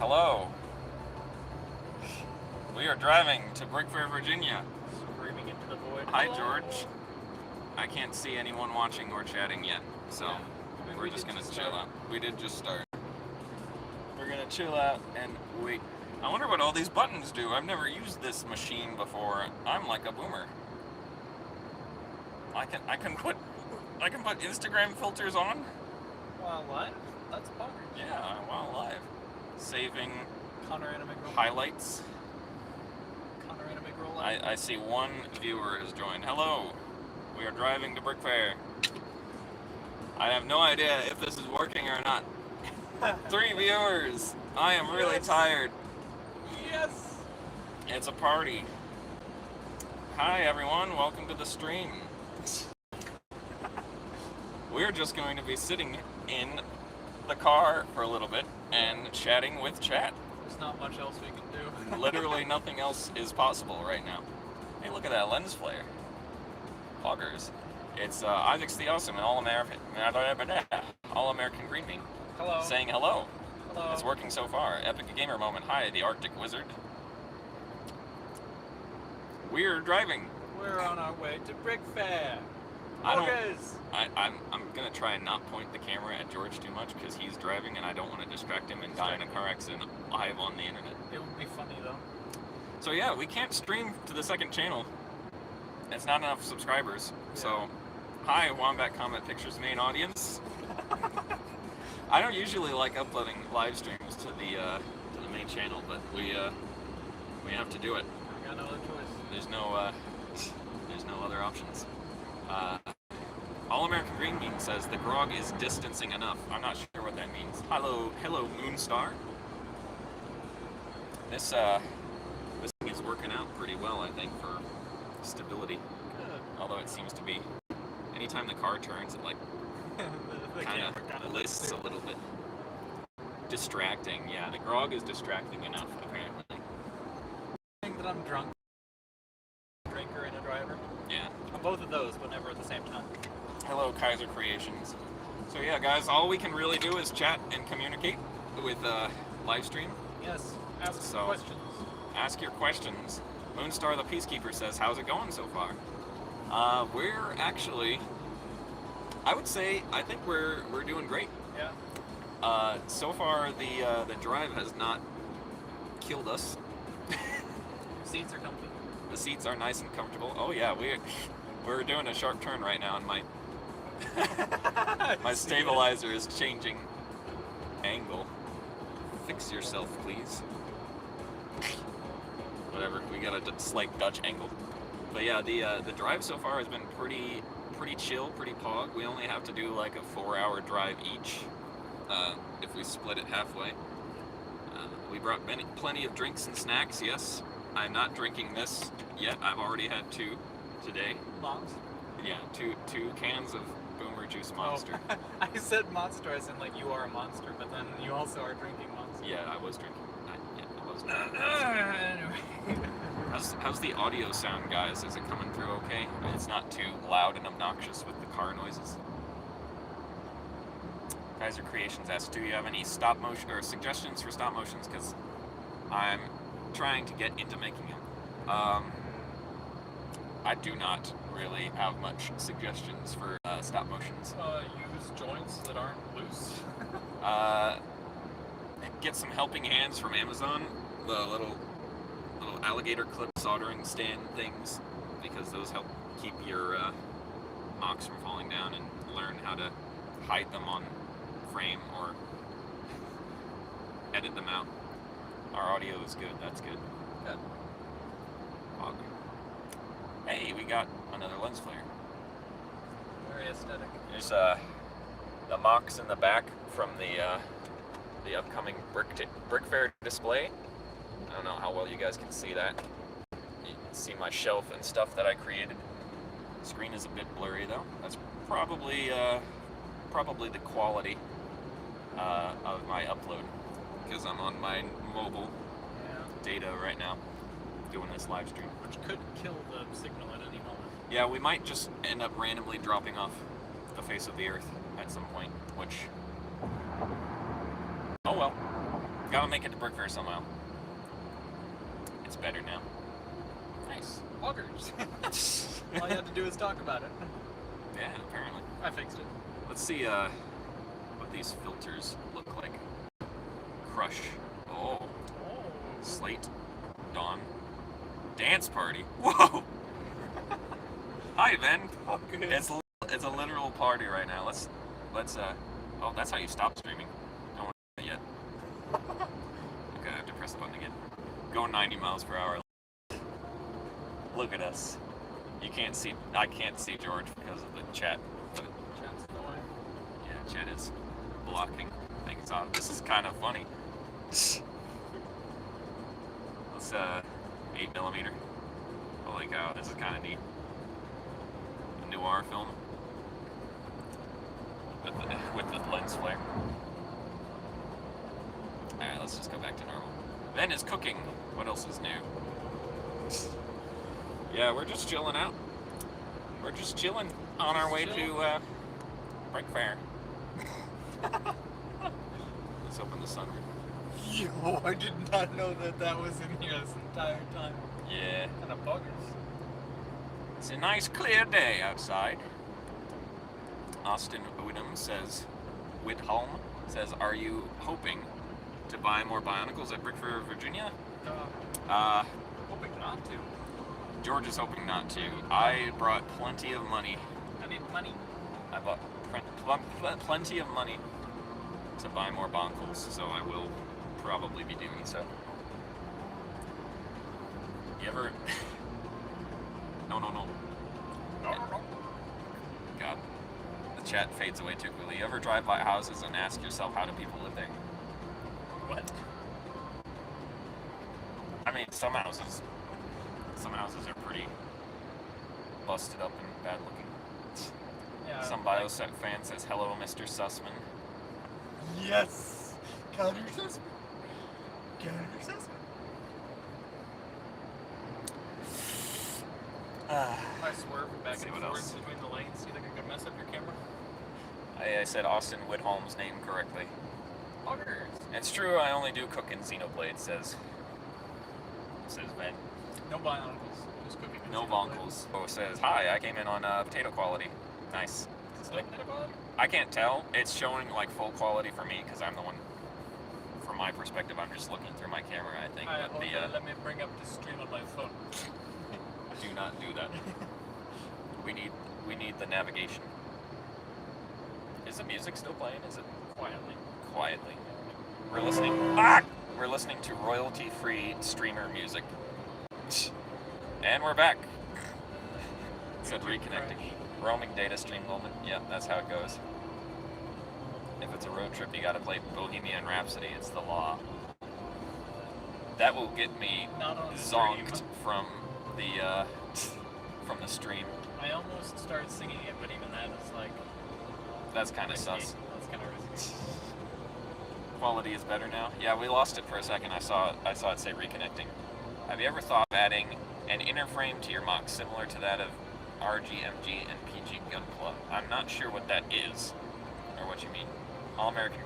Hello. We are driving to BrickFair, Virginia. Screaming into the void. Hi, Hello. George. I can't see anyone watching or chatting yet, so we're just gonna chill out. We did just start. We're gonna chill out and wait. I wonder what all these buttons do. I've never used this machine before. I'm like a boomer. I can put Instagram filters on. While live? That's bonkers. Yeah, while live. Saving Counter-anime highlights. Counter-anime roll. I see one viewer has joined. Hello. We are driving to BrickFair. I have no idea if this is working or not. 3 viewers. I am really tired. Yes. It's a party. Hi everyone, welcome to the stream. We're just going to be sitting in the car for a little bit and chatting with chat. There's not much else we can do. Literally nothing else is possible right now. Hey, look at that lens flare. Poggers. It's Isaac's the Awesome and All-American Green Bean. Hello. Saying hello. Hello. It's working so far. Epic Gamer Moment. Hi, the Arctic Wizard. We're driving. We're on our way to BrickFair. I'm gonna try and not point the camera at George too much because he's driving and I don't want to distract him and die in a car accident live on the internet. It would be funny though. So yeah, we can't stream to the second channel. It's not enough subscribers. Yeah. So, hi, Wombat Combat Pictures main audience. I don't usually like uploading live streams to the main channel, but we have to do it. I got no other choice. There's no other options. All-American Green Bean says the grog is distancing enough. I'm not sure what that means. Hello, Moonstar. This thing is working out pretty well, I think, for stability. Good. Although it seems to be, anytime the car turns, it like the kind camera of lists a little bit. Distracting, yeah. The grog is distracting enough, apparently. I think that I'm drunk. Drinker and a driver. Yeah. I'm both of those, but never at the same time. Hello, Kaiser Creations. So yeah, guys, all we can really do is chat and communicate with live stream. Yes. Ask questions. Ask your questions. Moonstar the Peacekeeper says, how's it going so far? We're actually, I would say, I think we're doing great. Yeah. So far the drive has not killed us. Seats are comfy. The seats are nice and comfortable. Oh yeah, we're doing a sharp turn right now, and my stabilizer is changing angle. Fix yourself, please. Whatever, we got a slight Dutch angle. But yeah, the drive so far has been pretty chill, pretty pog. We only have to do like a 4-hour drive each if we split it halfway. We brought plenty of drinks and snacks, yes. I'm not drinking this yet. I've already had 2 today. Moms? Yeah, two cans of Boomer Juice Monster. Oh. I said monster as in like you are a monster, but then you also are drinking monster. Yeah, I was drinking. I was drinking. How's the audio sound, guys? Is it coming through okay? It's not too loud and obnoxious with the car noises. Kaiser Creations asks, do you have any stop motion or suggestions for stop motions? Because I'm trying to get into making them. I do not really have much suggestions for stop motions. Use joints that aren't loose. Get some helping hands from Amazon. The little alligator clip soldering stand things, because those help keep your mocks from falling down, and learn how to hide them on frame or edit them out. Our audio is good. That's good. Good. Hey, we got another lens flare. Very aesthetic. There's the mocks in the back from the upcoming BrickFair display. I don't know how well you guys can see that. You can see my shelf and stuff that I created. The screen is a bit blurry though. That's probably the quality of my upload, because I'm on my mobile data right now doing this live stream. Which could kill the signal at any moment. Yeah, we might just end up randomly dropping off the face of the earth at some point, which, oh well. Gotta make it to BrickFair somehow. It's better now. Nice. Augers. All you had to do is talk about it. Yeah, apparently. I fixed it. Let's see what these filters look like. Crush. Oh. Slate. Dawn. Dance party. Whoa! Hi, Ben. It's a literal party right now. Let's oh, that's how you stop streaming. Don't want to do it yet. Okay, I have to press the button again. Going 90 miles per hour. Look at us. You can't see. I can't see George because of the chat. But Chat's annoying. yeah, chat is blocking things off. This is kind of funny. Let's 8mm. Holy cow, this is kind of neat. A noir film with the lens flare. All right, let's just go back to normal. Ben is cooking. What else is new? Yeah, we're just chilling out. We're just chilling on our way to BrickFair. Let's open the sunroof. Yo, I did not know that was in here this entire time. Yeah. Kind of buggers. It's a nice clear day outside. Austin Woodham says, are you hoping to buy more Bionicles at BrickFair, Virginia? Hoping not to. George is hoping not to. I brought plenty of money. I need money. I bought plenty of money to buy more Bonkles, so I will probably be doing so. You ever... No. God. The chat fades away too quickly. You ever drive by houses and ask yourself, how do people live there? What? I mean, some houses are pretty busted up and bad looking. Yeah. Some Biosec fan says, hello, Mr. Sussman. Yes! Counter assessment. Counter assessment. If I swerve back and forth between the lanes, do you think I could mess up your camera? I said Austin Woodholm's name correctly. Augers. It's true, I only do cook in Xenoblade, says Ben. No Bionicles. Just cooking. No Bonkles. Oh, says, hi, I came in on potato quality. Nice. Still potato quality? I can't tell. It's showing like full quality for me because I'm the one. From my perspective, I'm just looking through my camera. I think. Alright, But let me bring up the stream on my phone. do not do that. We need the navigation. Is the music still playing? Is it quietly? We're listening. We're listening to royalty-free streamer music. And we're back. Said reconnecting. Roaming data stream moment. Yep, that's how it goes. If it's a road trip, you gotta play Bohemian Rhapsody. It's the law. That will get me zonked from the stream. I almost started singing it, but even that is like... That's kind of risky. sus. That's kind of risky. Quality is better now. Yeah, we lost it for a second. I saw it say reconnecting. Have you ever thought of adding an inner frame to your MOX similar to that of RGMG and PG Gun Club? I'm not sure what that is, or what you mean. All-American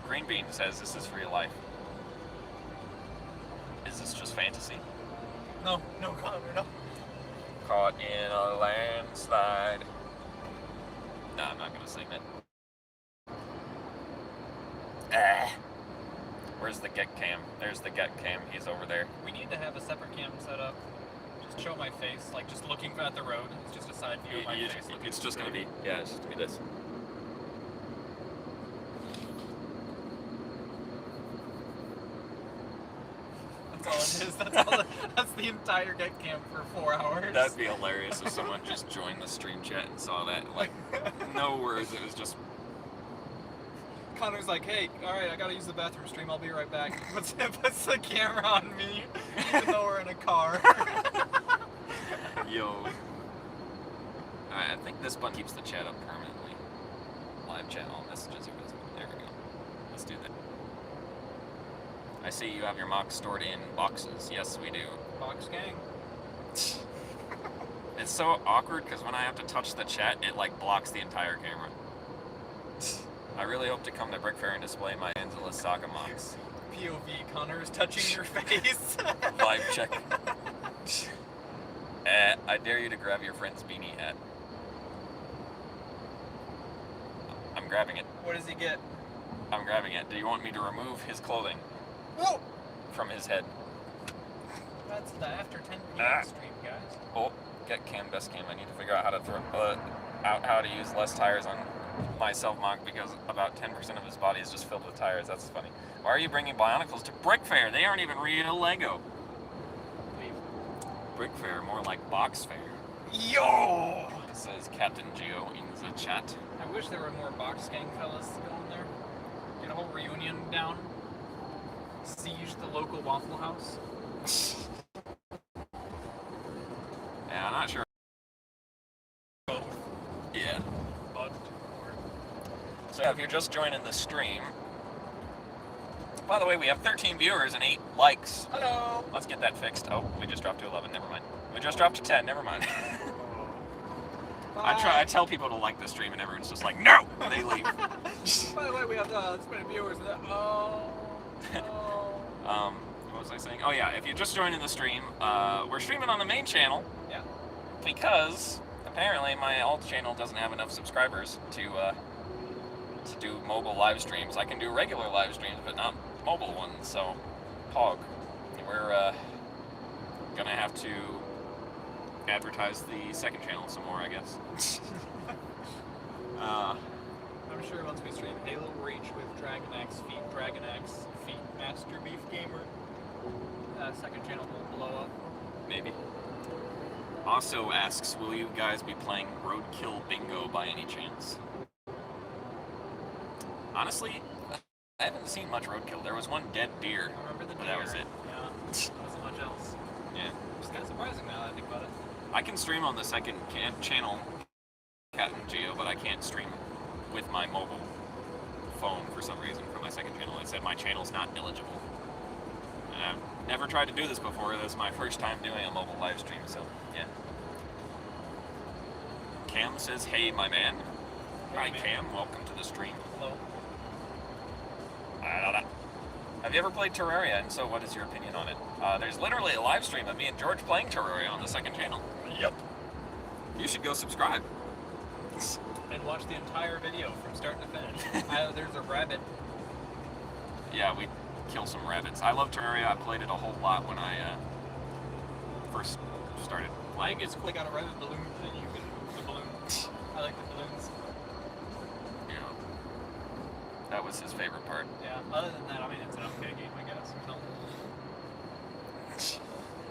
Green Bean says this is real life. Is this just fantasy? No, Connor, no. Caught in a landslide. No, I'm not gonna sing that. Where's the get cam? There's the get cam. He's over there. We need to have a separate cam set up. Just show my face, like just looking at the road. It's just a side view of my face. It's just gonna be, yeah, it's just gonna be this. That's all it is. That's the entire get cam for 4 hours. That'd be hilarious if someone just joined the stream chat and saw that. Like, no words. It was just. Connor's like, hey, alright, I gotta use the bathroom stream, I'll be right back. Puts the camera on me, even though we're in a car. Yo. Alright, I think this button keeps the chat up permanently. Live chat, all messages are visible. There we go. Let's do that. I see you have your MOX stored in boxes. Yes, we do. Box gang. It's so awkward because when I have to touch the chat, it like blocks the entire camera. I really hope to come to BrickFair and display my Angeles Saga MOX. POV. Connor is touching your face. Vibe check. I dare you to grab your friend's beanie hat. I'm grabbing it. What does he get? I'm grabbing it. Do you want me to remove his clothing Whoa! from his head? That's the after 10 p.m. stream, guys. Oh, get cam, best cam. I need to figure out how to how to use less tires on my self-mock because about 10% of his body is just filled with tires. That's funny. Why are you bringing Bionicles to BrickFair? They aren't even real Lego. BrickFair, more like box fair. Yo! Says Captain Geo in the chat. I wish there were more box gang fellas going there. Get a whole reunion down. Siege the local Waffle House. Yeah, I'm not sure. Yeah. So yeah, if you're just joining the stream, by the way, we have 13 viewers and 8 likes. Hello! Let's get that fixed. Oh, we just dropped to 11, never mind. We just dropped to 10, never mind. I tell people to like the stream and everyone's just like, no! They leave. By the way, we have this many viewers. What was I saying? Oh yeah, if you're just joining the stream, we're streaming on the main channel. Yeah. Because apparently my alt channel doesn't have enough subscribers to do mobile live streams. I can do regular live streams, but not mobile ones. So, Pog, we're gonna have to advertise the second channel some more, I guess. I'm sure once we stream Halo Reach with Dragon X Feet Master Beef Gamer, second channel will blow up. Maybe. Also asks, will you guys be playing Roadkill Bingo by any chance? Honestly, I haven't seen much Roadkill. There was one dead deer. I remember the but deer. that was it. Yeah, there wasn't much else. Yeah. It's kind of surprising now that I think about it. I can stream on the second channel, Captain Geo, but I can't stream with my mobile phone for some reason for my second channel. It said my channel's not eligible. And I've never tried to do this before. This is my first time doing a mobile live stream, so yeah. Cam says, hey, my man. Hi, Cam. Welcome to the stream. Hello. Have you ever played Terraria, and so what is your opinion on it? There's literally a live stream of me and George playing Terraria on the second channel. Yep. You should go subscribe. And watch the entire video from start to finish. There's a rabbit. Yeah, we kill some rabbits. I love Terraria. I played it a whole lot when I first started playing. It's cool. They got a rabbit balloon and you can move the balloon. I like the balloons. Yeah. That was his favorite part. Yeah, other than that, I mean, it's an okay game, I guess.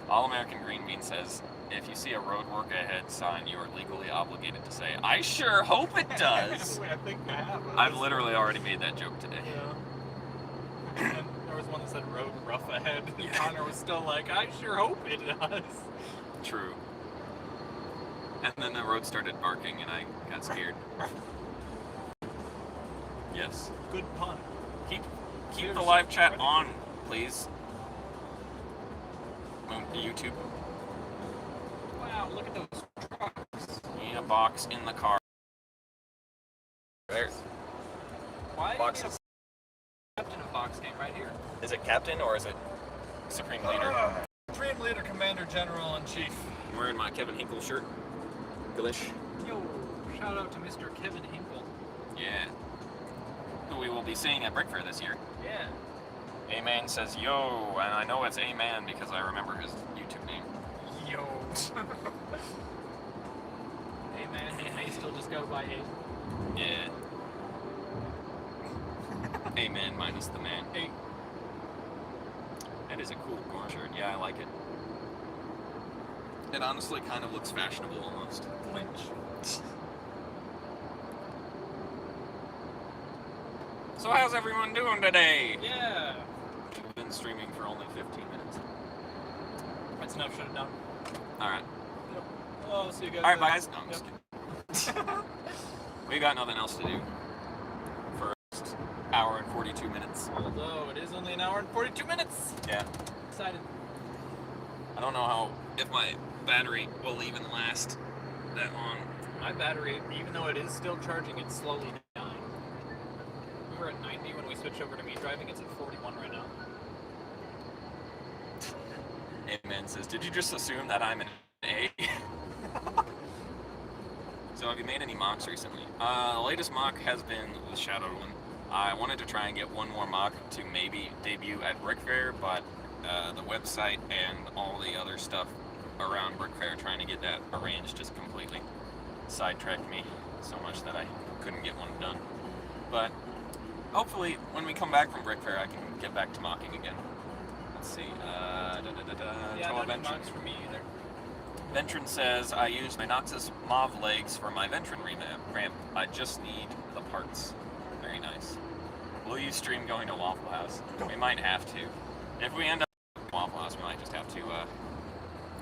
All American Green Bean says, if you see a road work ahead sign, you are legally obligated to say, I sure hope it does. I think I have. I've literally already made that joke today. Yeah. And there was one that said road rough ahead, and Connor was still like, I sure hope it does. True. And then the road started barking and I got scared. Yes. Good pun. Keep the live chat on, please. YouTube. Wow, look at those trucks. Need a box in the car. There. Why Boxes. captain of box game right here? Is it captain or is it supreme leader? Supreme leader, commander, general, and chief. I'm wearing my Kevin Hinkle shirt. Glish. Yo, shout out to Mr. Kevin Hinkle. Yeah. Who we will be seeing at BrickFair this year. Yeah. A-Man says, yo, and I know it's A-Man because I remember his YouTube name. Yo. Hey man, he may still just go by A. Yeah. A-Man minus the man. Hey. That is a cool Gorn shirt. Yeah, I like it. It honestly kind of looks fashionable almost. Flinch. So how's everyone doing today? Yeah. We've been streaming for only 15 minutes. That's enough, shut it down. Alright. Yep. Oh, see you guys. Alright, later. guys. No, I'm just kidding. We got nothing else to do. First hour and 42 minutes. Although it is only an hour and 42 minutes. Yeah. Excited. I don't know if my battery will even last that long. My battery, even though it is still charging, it's slowly dying. We were at 90 when we switched over to me driving. It's at 41 right now. Amen says, did you just assume that I'm an A? So have you made any mocks recently? The latest mock has been the Shadow one. I wanted to try and get one more mock to maybe debut at BrickFair, but the website and all the other stuff around BrickFair, trying to get that arranged, just completely sidetracked me so much that I couldn't get one done. But hopefully when we come back from BrickFair, I can get back to mocking again. Let's see. Yeah, no mocks for me either. Ventron says, I use my Noxus Mauve legs for my Ventron ramp. I just need the parts. Very nice. Will you stream going to Waffle House? We might have to. If we end up at Waffle House, we might just have to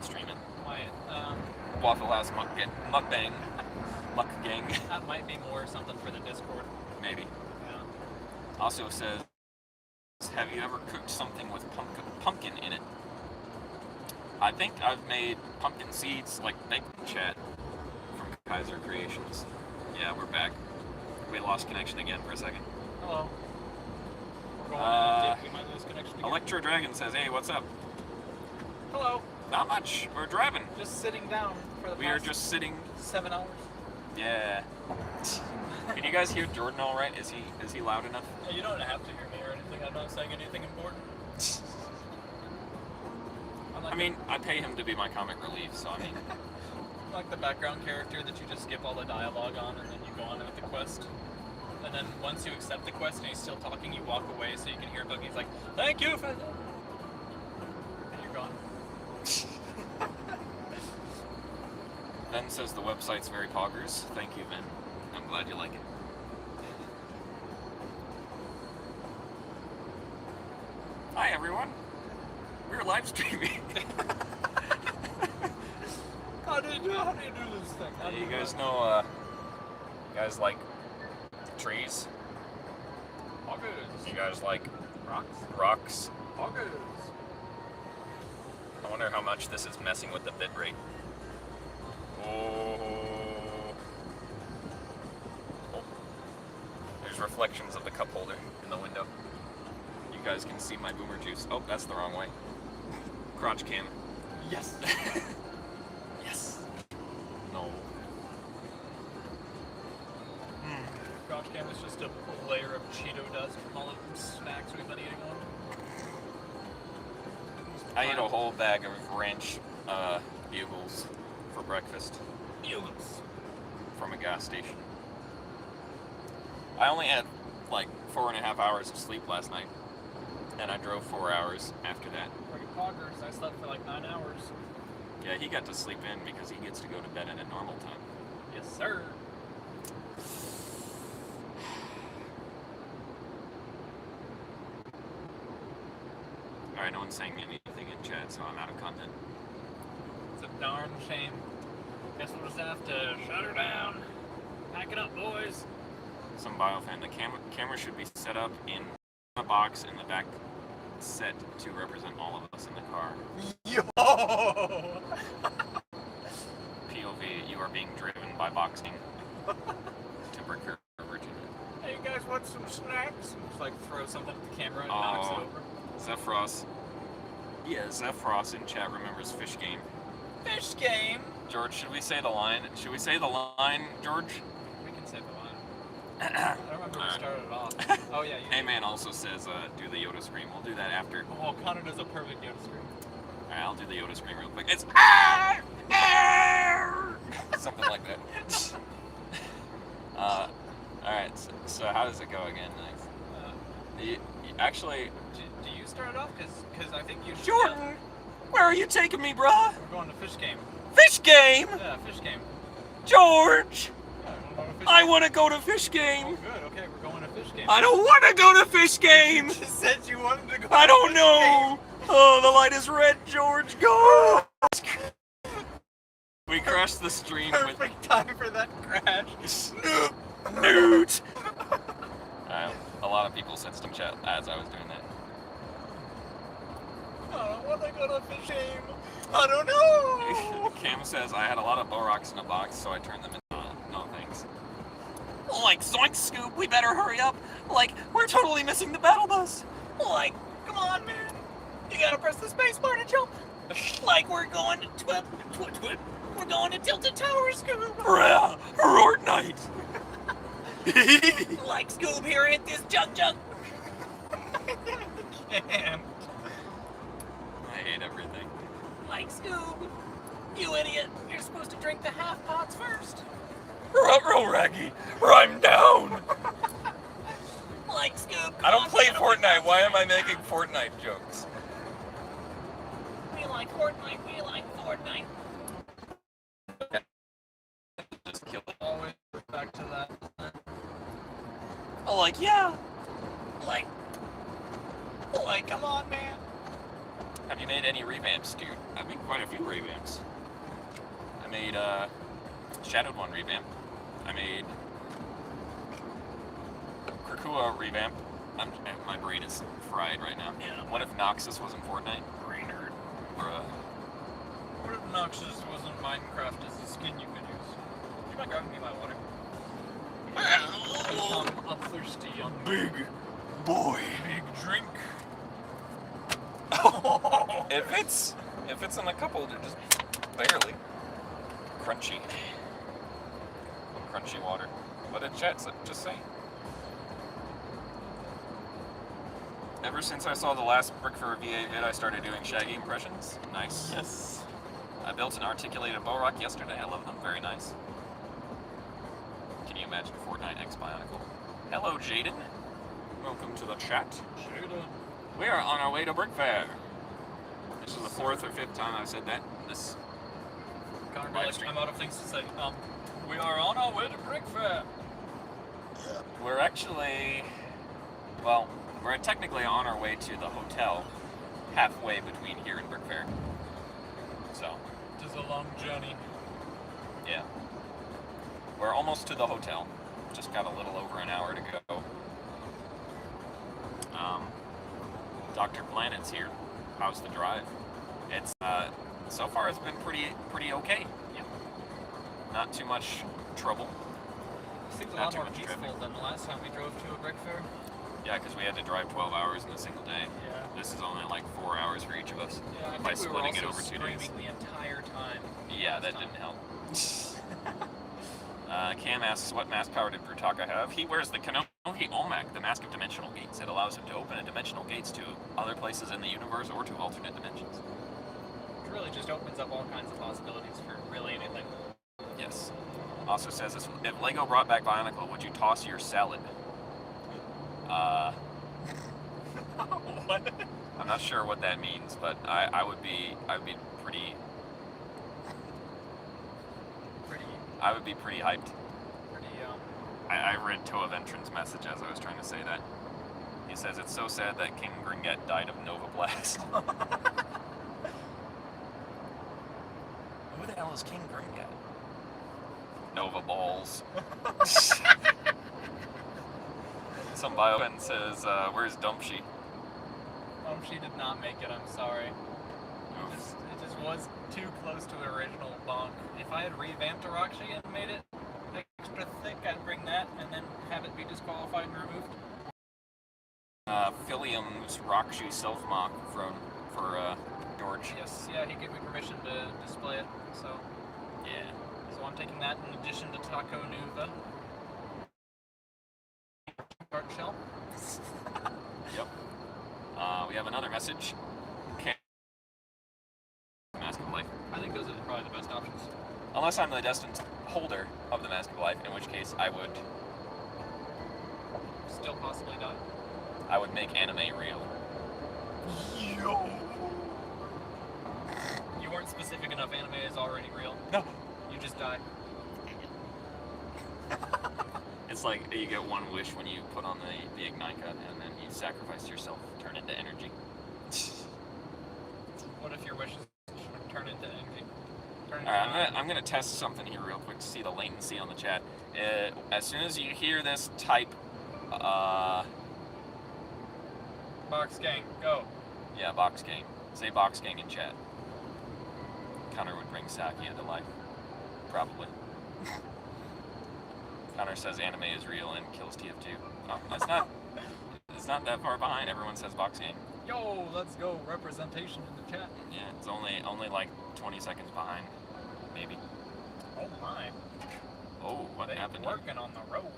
stream it. Might. Waffle House mukbang. Muck gang. That might be more something for the Discord. Maybe. Yeah. Also says, have you ever cooked something with pumpkin in it? I think I've made pumpkin seeds, like bacon chat, from Kaiser Creations. Yeah, we're back. We lost connection again for a second. Hello. We're going we might lose connection again. Electro Dragon says, hey, what's up? Hello. Not much. We're driving. Just sitting down for the We are just sitting. 7 hours. Yeah. Can you guys hear Jordan all right? Is he loud enough? You don't have to hear me or anything. I'm not saying anything important. I mean, I pay him to be my comic relief, so I mean... I'm like the background character that you just skip all the dialogue on and then you go on with the quest. And then once you accept the quest and he's still talking, you walk away so you can hear Buggy's like, thank you for that. And you're gone. Ben says the website's very poggers. Thank you, Ben. I'm glad you like it. Hi, everyone. We're live streaming. How do you do this thing? Yeah, you guys know, you guys like trees? Poggers. You guys like Rocks. rocks? Poggers. I wonder how much this is messing with the bitrate. Oh. There's reflections of the cup holder in the window. You guys can see my boomer juice. Oh, that's the wrong way. Crotch cam. Yes. Yes. No. Crotch cam is just a layer of Cheeto dust from all of the snacks we've been eating on. I ate a whole bag of ranch bugles for breakfast. Bugles. From a gas station. I only had like 4.5 hours of sleep last night, and I drove 4 hours after that. Friggin' poggers, I slept for like 9 hours. Yeah, he got to sleep in because he gets to go to bed at a normal time. Yes, sir. Alright, no one's saying anything in chat, so I'm out of content. It's a darn shame. Guess we'll just have to shut her down. Pack it up, boys. Some biofan. The camera should be set up in a box in the back set to represent all of us in the car. Yo! POV, you are being driven by boxing to BrickFair, Virginia. Hey, you guys want some snacks? Just like throw something at the camera and knocks it over. Zephyros. Yeah, Zephyros in chat remembers Fish Game. Fish game! George, should we say the line? Should we say the line, George? We can say the line. I don't remember who started off. Oh, yeah, you Hey Man also says, do the Yoda scream. We'll do that after. Oh, Connor does a perfect Yoda scream. Alright, I'll do the Yoda scream real quick. It's something like that. Alright, so how does it go again? Actually, do you start off? Because I think you should. Jordan, where are you taking me, bruh? We're going to fish game. Fish game? Yeah, fish game. George, Yeah, we're going to fish I game. want to go to fish game. Oh, good. Okay, we're going to fish game. I don't want to go to fish game. You just said you wanted to go. I to don't fish know. Oh, the light is red, George. Go. We crashed the stream Game. with Perfect time for that crash. Newt. A lot of people said some chat as I was doing that. I want to go to fish game. I don't know. Cam says I had a lot of Borox in a box, so I turned them into. No thanks. Like zoink scoop, we better hurry up. Like, we're totally missing the battle bus. Like, come on, man. You gotta press the space bar to jump. Like, we're going to we're going to Tilted Towers, Scoob. Bruh, Fortnite. Like, Scoob, here, hit this jug. Can't. I hate everything. Like, Scoob, you idiot. You're supposed to drink the half pots first. Ruh-roh, Raggy, I'm down. Like, Scoob, I don't play Fortnite. Why am I making Fortnite jokes? We like Fortnite. We like Fortnite. Just kill it. Always back to that. Oh, like, yeah. Like, come on, man. Have you made any revamps, dude? I've made quite a few revamps. I made Shadowed One revamp. I made Krakua revamp. My brain is fried right now. Yeah. What if Noxus wasn't Fortnite? Brain nerd. Bruh. What if Noxus wasn't Minecraft as a skin you could use? Do you mind grabbing me my water? I'm thirsty, young Big boy. big drink. If it's in a couple, they're just barely crunchy water. What did chat just say? Ever since I saw the last BrickFair VA vid, I started doing Shaggy impressions. Nice. Yes. I built an articulated bow rock yesterday. I love them. Very nice. Can you imagine Fortnite X Bionicle? Hello, Jaden. Welcome to the chat. We are on our way to BrickFair. This is the 4th or 5th time I've said that. This live stream. I'm out of things to say. We are on our way to BrickFair. We're actually, well, we're technically on our way to the hotel, halfway between here and BrickFair. So, It is a long journey. yeah. We're almost to the hotel. Just got a little over an hour to go. Dr. Planet's here. How's the drive? It's so far it's been pretty okay. Yep. Not too much trouble. It seems a Not lot too more much peaceful traffic. than the last time we drove to a BrickFair. Yeah, because we had to drive 12 hours in a single day. Yeah. This is only like 4 hours for each of us. Yeah, I by think we were splitting it also over 2 screaming days. the entire time. Yeah, that didn't help. Cam asks, what mask power did Brutaka have? He wears the Kanohi Olmec, the Mask of Dimensional Gates. It allows him to open dimensional gates to other places in the universe or to alternate dimensions. It really just opens up all kinds of possibilities for really anything. Yes. Also says, if Lego brought back Bionicle, would you toss your salad? What? I'm not sure what that means, but I would be pretty hyped. I read Toa Ventron's message as I was trying to say that. He says, it's so sad that King Gringet died of Nova Blast. Who the hell is King Gringet? Nova Balls. Some biopen says, where's Dumpshy? She did not make it, I'm sorry. It just was too close to the original bonk. If I had revamped Arashi and made it extra thick, I'd bring that and then have it be disqualified and removed. Philium's Rockshoe self-mock for George. Yes, yeah, he gave me permission to display it, so. Yeah. So I'm taking that in addition to Taco Nuva. Art shell. Yep. We have another message. Mask of Life. I think those are probably the best options. Unless I'm the destined holder of the Mask of Life, in which case I would Still possibly die. I would make anime real. Yo! You weren't specific enough, anime is already real. No. You just die. It's like you get one wish when you put on the Ignite gun, and then you sacrifice yourself, turn into energy. What if your wishes turn into energy? Alright, I'm gonna test something here real quick to see the latency on the chat. As soon as you hear this, type, Box gang, go. yeah, Box Gang. Say Box Gang in chat. Connor would bring Sakia to life. Probably. Connor says anime is real and kills TF2. Oh, that's not not that far behind. Everyone says box game. Yo, let's go. Representation in the chat. Yeah, it's only like 20 seconds behind, maybe. Oh my. Oh, what They happened? working on the road.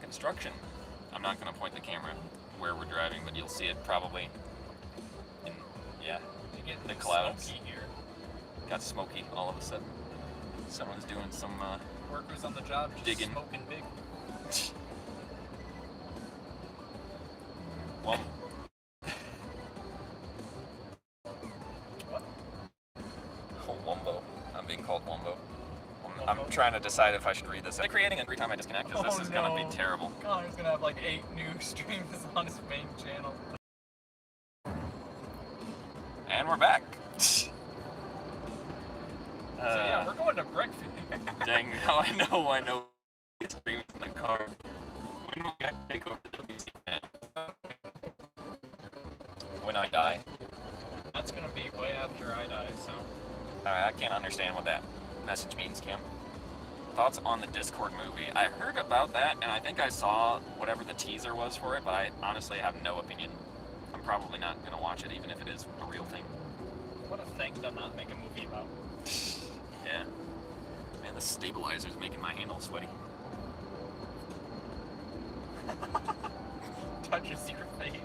Construction. I'm not going to point the camera where we're driving, but you'll see it probably in, yeah, the clouds. Smoky here. Got smoky all of a sudden. Someone's doing some Workers on the job just digging. smoking big. Well, What? oh, Wombo. I'm being called Wombo. I'm trying to decide if I should read this. I'm creating every time I disconnect because this is going to be terrible. Connor's gonna have like 8 new streams on his main channel. And we're back. So yeah, we're going to BrickFair. Dang, now I know. It's in the car. When we gotta take over the WC fan? When I die. That's gonna be way after I die, so. I can't understand what that message means, Kim. Thoughts on the Discord movie? I heard about that, and I think I saw whatever the teaser was for it, but I honestly have no opinion. I'm probably not gonna watch it, even if it is a real thing. What a thing to not make a movie about. Yeah. Man, the stabilizer's making my handle sweaty. Touches your face.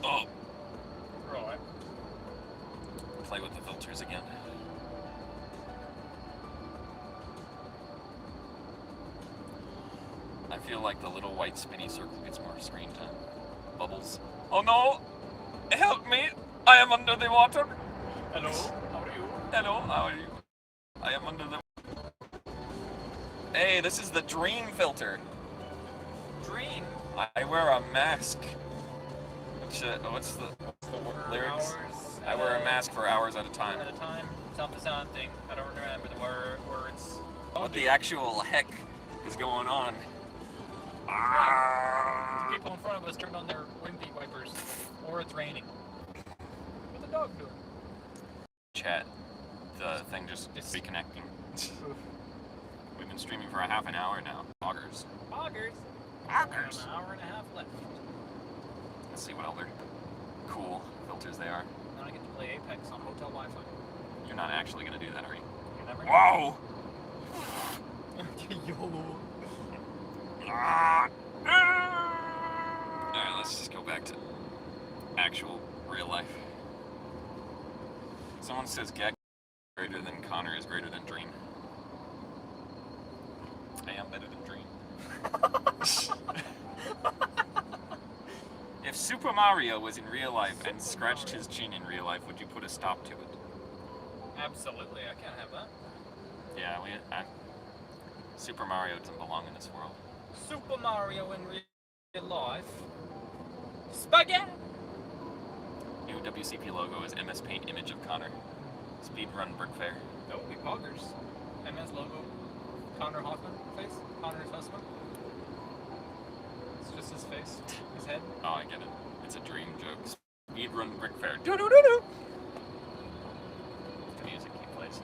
Oh. Right. Play with the filters again. I feel like the little white spinny circle gets more screen time. Bubbles. Oh no! Help me! I am under the water! Hello, how are you? Hello, how are you? I am under the... Hey, this is the dream filter. Dream. I wear a mask. What's the For lyrics? hours. I wear a mask for hours at a time. At a time. Something. I don't remember the words. What the actual heck is going on? The people in front of us turned on their wimpy wipers. Or it's raining. What's the dog doing? Chat. The thing just reconnecting. We've been streaming for a half an hour now. Boggers. Boggers. Boggers. An hour and a half left. Let's see what other cool filters they are. Now I get to play Apex on hotel Wi-Fi. You're not actually gonna do that, are you? You never know. Whoa! Yo. Alright, let's just go back to actual real life. Someone says Gek greater than Connor is greater than Dream. I am better than Dream. If Super Mario was in real life and scratched his chin in real life, would you put a stop to it? Absolutely, I can't have that. Yeah, Super Mario doesn't belong in this world. Super Mario in real life. Spaghetti! New WCP logo is MS Paint image of Connor. Speedrun BrickFair. That would be Poggers. MS logo. Connor Hoffman face. Connor's husband. It's just his face. His head. Oh, I get it. It's a dream joke. Speedrun BrickFair. Do-do-do-do! The music he plays.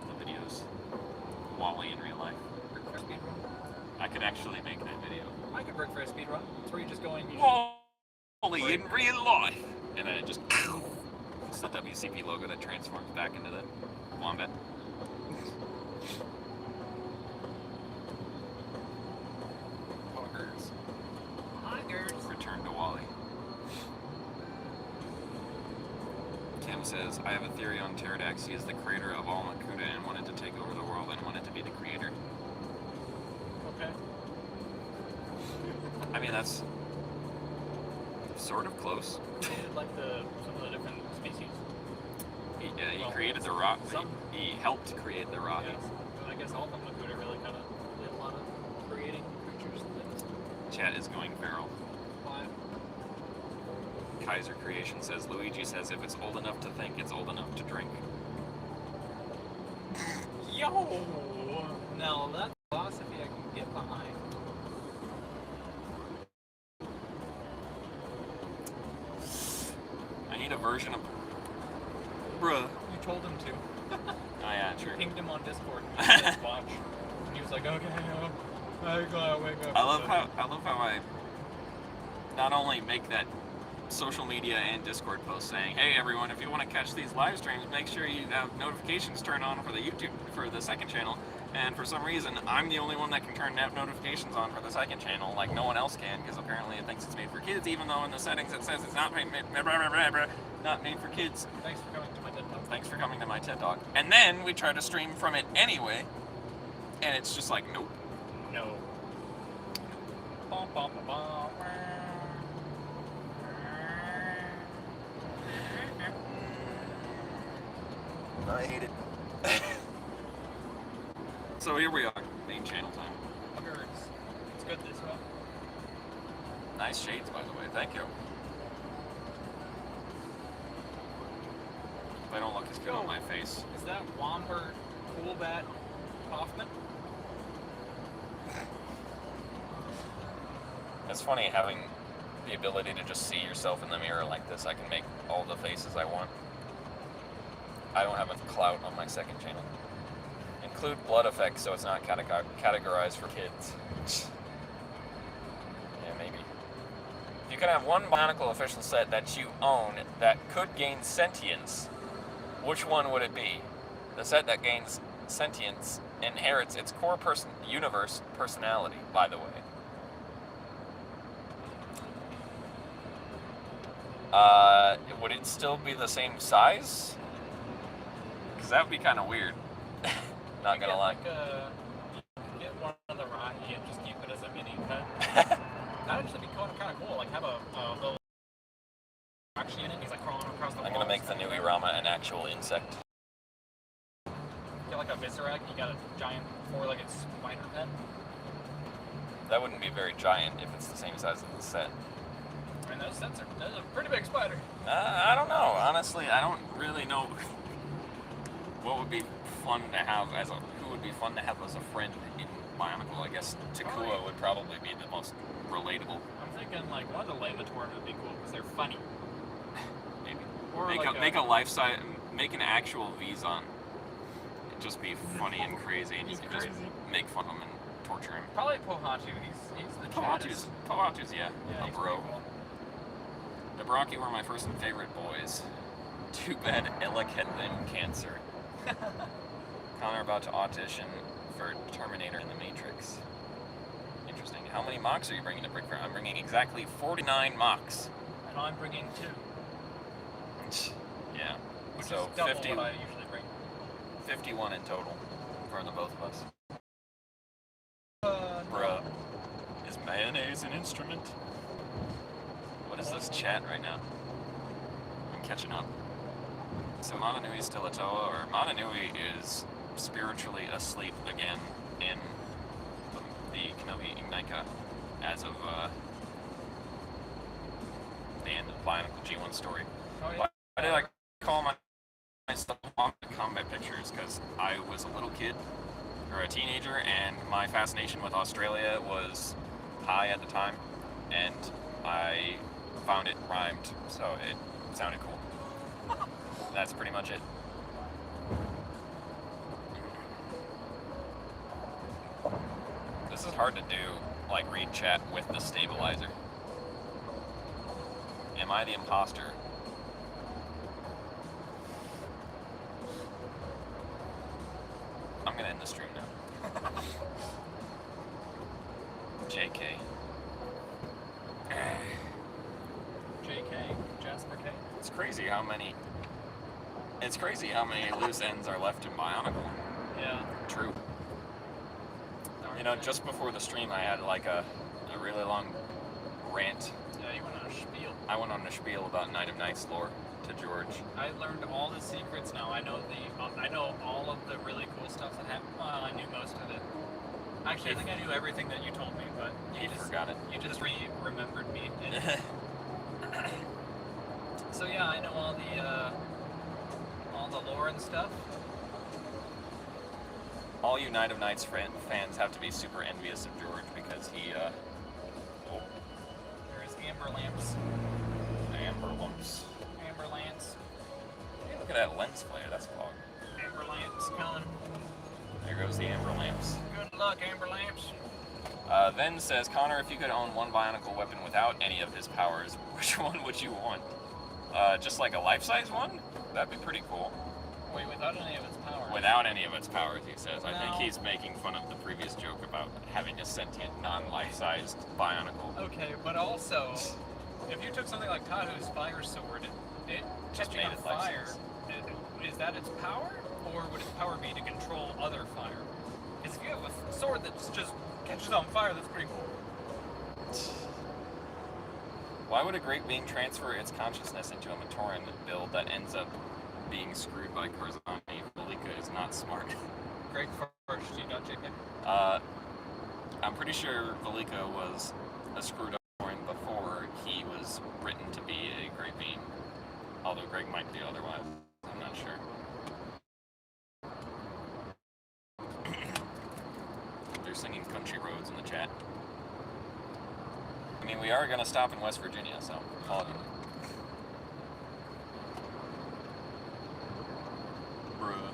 The videos. Wally in real life. BrickFair speedrun. I could actually make that video. I could BrickFair speedrun. It's where you just go in. You Wally in real life! And then it just... It's the WCP logo that transforms back into the Wombat. Poggers. Poggers. Return to Wally. Tim says, I have a theory on Pterodax. He is the creator of all Makuta and wanted to take over the world and wanted to be the creator. Okay. I mean, that's sort of close. Like some of the different species. He created the rock. He helped create the rock. Yes. But I guess all of them would really kind of did a lot of creating creatures and things. Chat is going feral. Why? Kaiser Creation says, Luigi says if it's old enough to think, it's old enough to drink. Yo! Now that's philosophy I can get behind. I need a version of... Bruh. You told him to. Oh yeah, true. Pinged him on Discord and he said, watch. And he was like, okay, I gotta wake up. I love how I not only make that social media and Discord post saying, hey everyone, if you want to catch these live streams, make sure you have notifications turned on for the YouTube, for the second channel. And for some reason, I'm the only one that can turn notifications on for the second channel, like no one else can, because apparently it thinks it's made for kids, even though in the settings it says it's not made for kids. Thanks for coming to my TED Talk. Thanks for coming to my TED Talk. And then we try to stream from it anyway, and it's just like, nope. No. Bum, bum, bum, bum. I hate it. So here we are, main channel time. It's good this way. Nice shades, by the way. Thank you. They don't look as good on my face. Is that Wombat Combat Hoffman? It's funny having the ability to just see yourself in the mirror like this. I can make all the faces I want. I don't have enough clout on my second channel. Include blood effects so it's not categorized for kids. Yeah, maybe. You can have one Bionicle official set that you own that could gain sentience. Which one would it be? The set that gains sentience inherits its core universe personality, by the way. Would it still be the same size? Because that would be kind of weird. Not gonna lie. Get one of the Rocky and just keep it as a mini pet. That'd actually be kind of cool. Like have a little Rocky in it. He's like crawling across the wall. I'm gonna make the new Irama an actual insect. Get like a Viscerac. You got a giant four-legged spider pet. That wouldn't be very giant if it's the same size as the set. I mean, that's a pretty big spider. I don't know. Honestly, I don't really know what would be fun to have who would be fun to have as a friend in Bionicle. I guess Takua would probably be the most relatable. I'm thinking like one of the Lamatours would be cool because they're funny. Maybe. Or Make an actual Vizon. It'd just be funny and crazy, and you could just make fun of him and torture him. Probably Pohatu. He's the chattest. Pohatu's, yeah, a bro. Cool. The Brockie were my first and favorite boys. Too bad Ella had limb cancer. Connor about to audition for Terminator in the Matrix. Interesting. How many mocks are you bringing to BrickFair? I'm bringing exactly 49 mocks. And I'm bringing 2. Yeah. Which so is double what I usually bring. 51 in total for the both of us. Bruh. Is mayonnaise an instrument? What is this chat right now? I'm catching up. So Mananui's still a Toa, or Mananui is spiritually asleep again in the Kenobi Ignika as of the end of Bionicle G1 story. Oh, yeah. Why did I call myself Wombat Combat Pictures? Because I was a little kid, or a teenager, and my fascination with Australia was high at the time, and I found it rhymed, so it sounded cool. That's pretty much it. This is hard to do, like read chat with the stabilizer. Am I the imposter? I'm gonna end the stream now. JK. JK, Jasper K. It's crazy how many loose ends are left in Bionicle. Yeah. True. You know, just before the stream I had like a really long rant. Yeah, you went on a spiel. I went on a spiel about Night of Nights lore to George. I learned all the secrets now. I know all of the really cool stuff that happened. Well, I knew most of it. Actually, I think I knew everything that you told me, but You forgot it. You just remembered me. So yeah, I know all the lore and stuff. All you Night of Nights fans have to be super envious of George because he, oh. There is Amber Lamps. Amber Lamps. Amber Lamps. Hey, look at that lens flare, that's clogged. Amber Lamps coming. There goes the Amber Lamps. Good luck, Amber Lamps. Then says, Connor, if you could own one bionicle weapon without any of his powers, which one would you want? Just like a life-size one? That'd be pretty cool. Wait, without any of its powers? Without any of its powers, he says. I think No. he's making fun of the previous joke about having a sentient, non-life-sized bionicle. Okay, but also, if you took something like Tahu's fire sword, it Just catching made on it fire, life-size. is that its power? Or would its power be to control other fire? Because if you have a sword that just catches on fire, that's pretty cool. Why would a great being transfer its consciousness into a Matoran build that ends up being screwed by Karzani? Velika is not smart. Great first, you got JK. I'm pretty sure Velika was a screwed up Matoran before he was written to be a great being. Although Greg might be otherwise. I'm not sure. They're singing Country Roads in the chat. I mean, we are going to stop in West Virginia, so all of you. Bruh.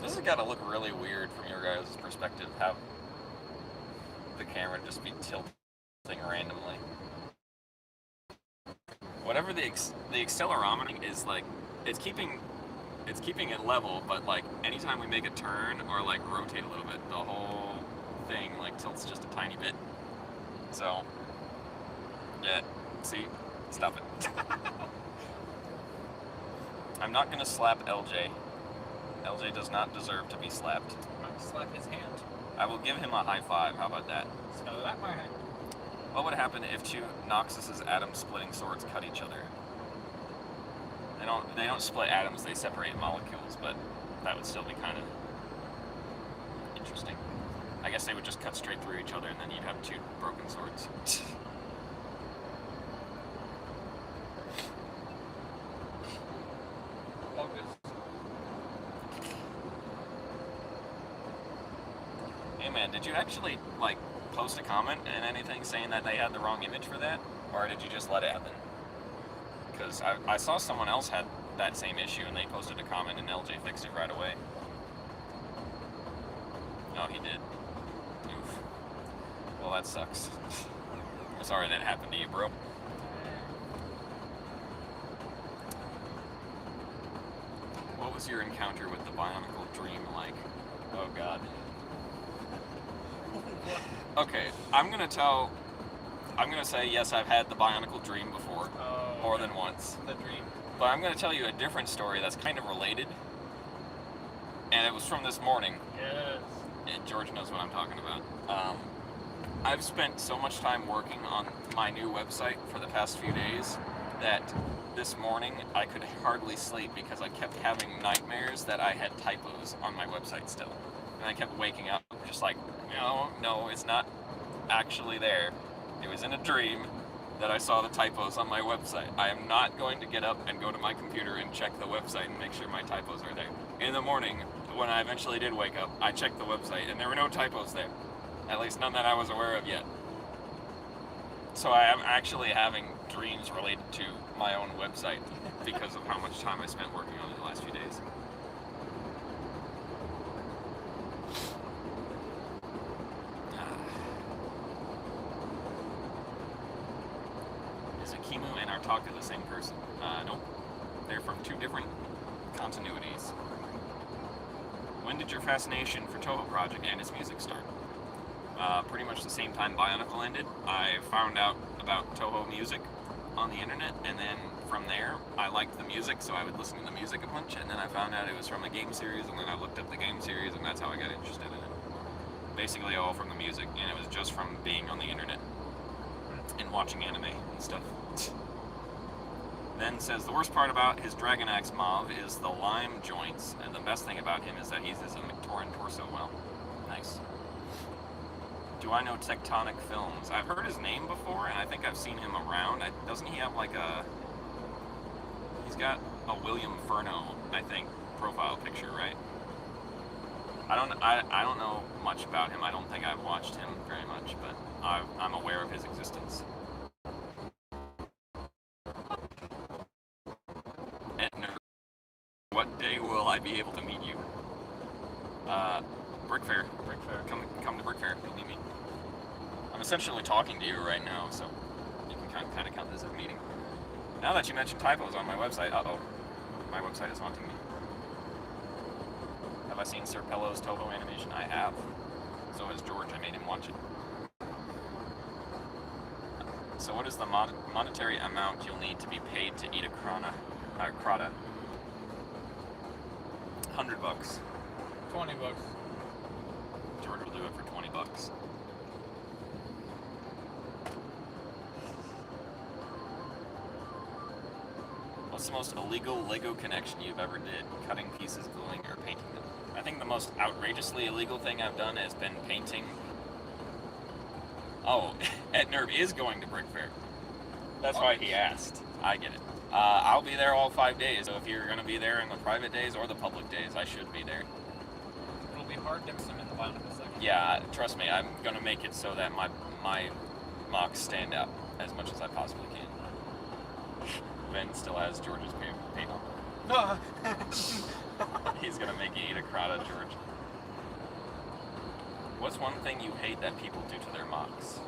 This has got to look really weird from your guys' perspective, have the camera just be tilting randomly. Whatever the accelerometer is, like, it's keeping it level, but like anytime we make a turn or like rotate a little bit, the whole thing like tilts just a tiny bit. So yeah, see, stop it. I'm not gonna slap LJ. LJ does not deserve to be slapped. I'll slap his hand. I will give him a high five. How about that? Slap my hand. What would happen if two Noxus's atom-splitting swords cut each other? They don't split atoms, they separate molecules, but that would still be kind of interesting. I guess they would just cut straight through each other and then you'd have two broken swords. Hey man, did you actually, like, post a comment and anything saying that they had the wrong image for that? Or did you just let it happen? Because I saw someone else had that same issue and they posted a comment and LJ fixed it right away. Oh, he did. Oof. Well, that sucks. I'm sorry that happened to you, bro. What was your encounter with the Bionicle Dream like? Oh, God. Okay, I'm gonna say yes, I've had the Bionicle Dream before. More than once. The dream. But I'm going to tell you a different story that's kind of related. And it was from this morning. Yes. And George knows what I'm talking about. I've spent so much time working on my new website for the past few days that this morning I could hardly sleep because I kept having nightmares that I had typos on my website still. And I kept waking up just like, no, it's not actually there. It was in a dream that I saw the typos on my website. I am not going to get up and go to my computer and check the website and make sure my typos are there. In the morning, when I eventually did wake up, I checked the website and there were no typos there. At least none that I was aware of yet. So I am actually having dreams related to my own website because of how much time I spent working on it the last few days. Kimu and Artaka the same person? Nope. They're from two different continuities. When did your fascination for Toho Project and its music start? Pretty much the same time Bionicle ended. I found out about Toho music on the internet, and then from there, I liked the music, so I would listen to the music a bunch, and then I found out it was from a game series, and then I looked up the game series, and that's how I got interested in it. Basically all from the music, and it was just from being on the internet and watching anime and stuff. Then says, the worst part about his Dragon Axe Mauve is the lime joints, and the best thing about him is that he's a Matoran torso well. Nice. Do I know Tectonic Films? I've heard his name before, and I think I've seen him around. Doesn't he have like a... He's got a William Furno, I think, profile picture, right? I don't know much about him. I don't think I've watched him very much, but I'm aware of his existence. What day will I be able to meet you? BrickFair. BrickFair. Come to BrickFair. You'll meet me. I'm essentially talking to you right now, so you can kind of count this as a meeting. Now that you mentioned typos on my website, my website is haunting me. Have I seen Sir Pello's Tovo animation? I have. So has George. I made him watch it. So what is the monetary amount you'll need to be paid to eat a crata? $100. $20. George will do it for $20. What's the most illegal Lego connection you've ever did? Cutting pieces, gluing, or painting them? I think the most outrageously illegal thing I've done has been painting. Oh, Etnerb is going to BrickFair. That's why he asked. I get it. I'll be there all 5 days, so if you're going to be there in the private days or the public days, I should be there. It'll be hard to miss them in the BIONICLE section. Yeah, trust me, I'm going to make it so that my mocks stand out as much as I possibly can. Ben still has George's PayPal. No. He's going to make you eat a crata, George. What's one thing you hate that people do to their mocks?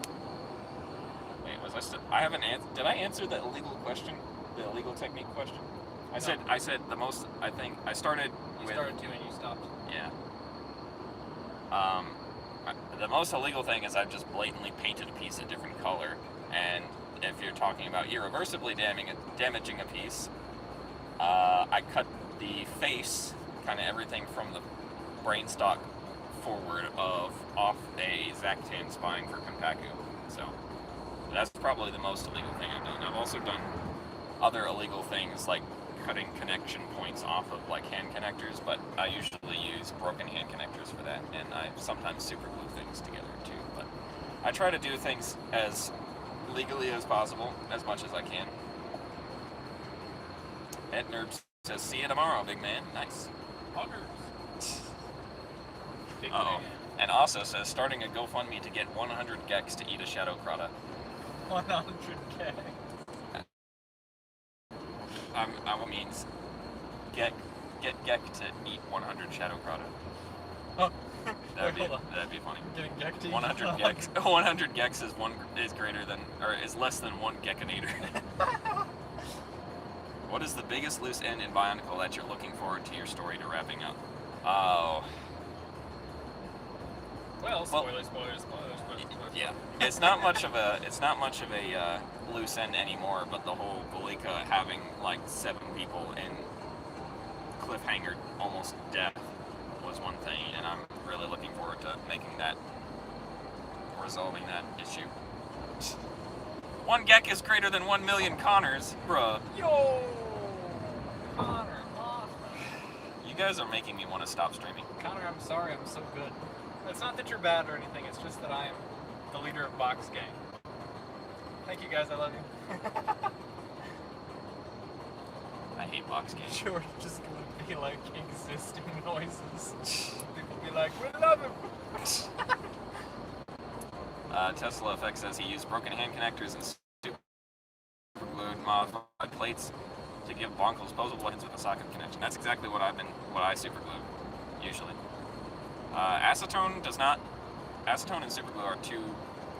Wait, I haven't answered. Did I answer the illegal question? The illegal technique question? I said the most. I think I started. You started to and you stopped. Yeah. The most illegal thing is I've just blatantly painted a piece a different color, and if you're talking about irreversibly damaging a piece, I cut the face, kind of everything from the brainstalk forward off a Zactan spine for Konpaku. So that's probably the most illegal thing I've done. I've also done other illegal things like cutting connection points off of like hand connectors, but I usually use broken hand connectors for that, and I sometimes super glue things together too. But I try to do things as legally as possible, as much as I can. Etnerb says, "See you tomorrow, big man." Nice. Huggers. Big Uh-oh. man. And also says, starting a GoFundMe to get 100 Gex to eat a Shadow Crata. 100K. I means get Gek to eat 100 Shadow Crata. Oh. That'd Wait, hold on. be funny. Getting Gek to eat 100 Gex. 100 Gex is greater than, or is less than 1 Gekinator. What is the biggest loose end in BIONICLE that you're looking forward to your story to wrapping up? Oh. Well, spoilers. Yeah, it's not much of a loose end anymore. But the whole Galika having like 7 people in cliffhanger, almost death, was one thing, and I'm really looking forward to resolving that issue. 1 Gek is greater than 1 million Connors, bruh. Yo, Connor, awesome. You guys are making me want to stop streaming. Connor, I'm sorry, I'm so good. It's not that you're bad or anything, it's just that I am the leader of Box Gang. Thank you guys, I love you. I hate box games. George just gonna be like existing noises. People be like, we love him! Tesla Effect says he used broken hand connectors and super glued modified plates to give Bonkles posable weapons with a socket connection. That's exactly what I super glue, usually. Acetone and super glue are 2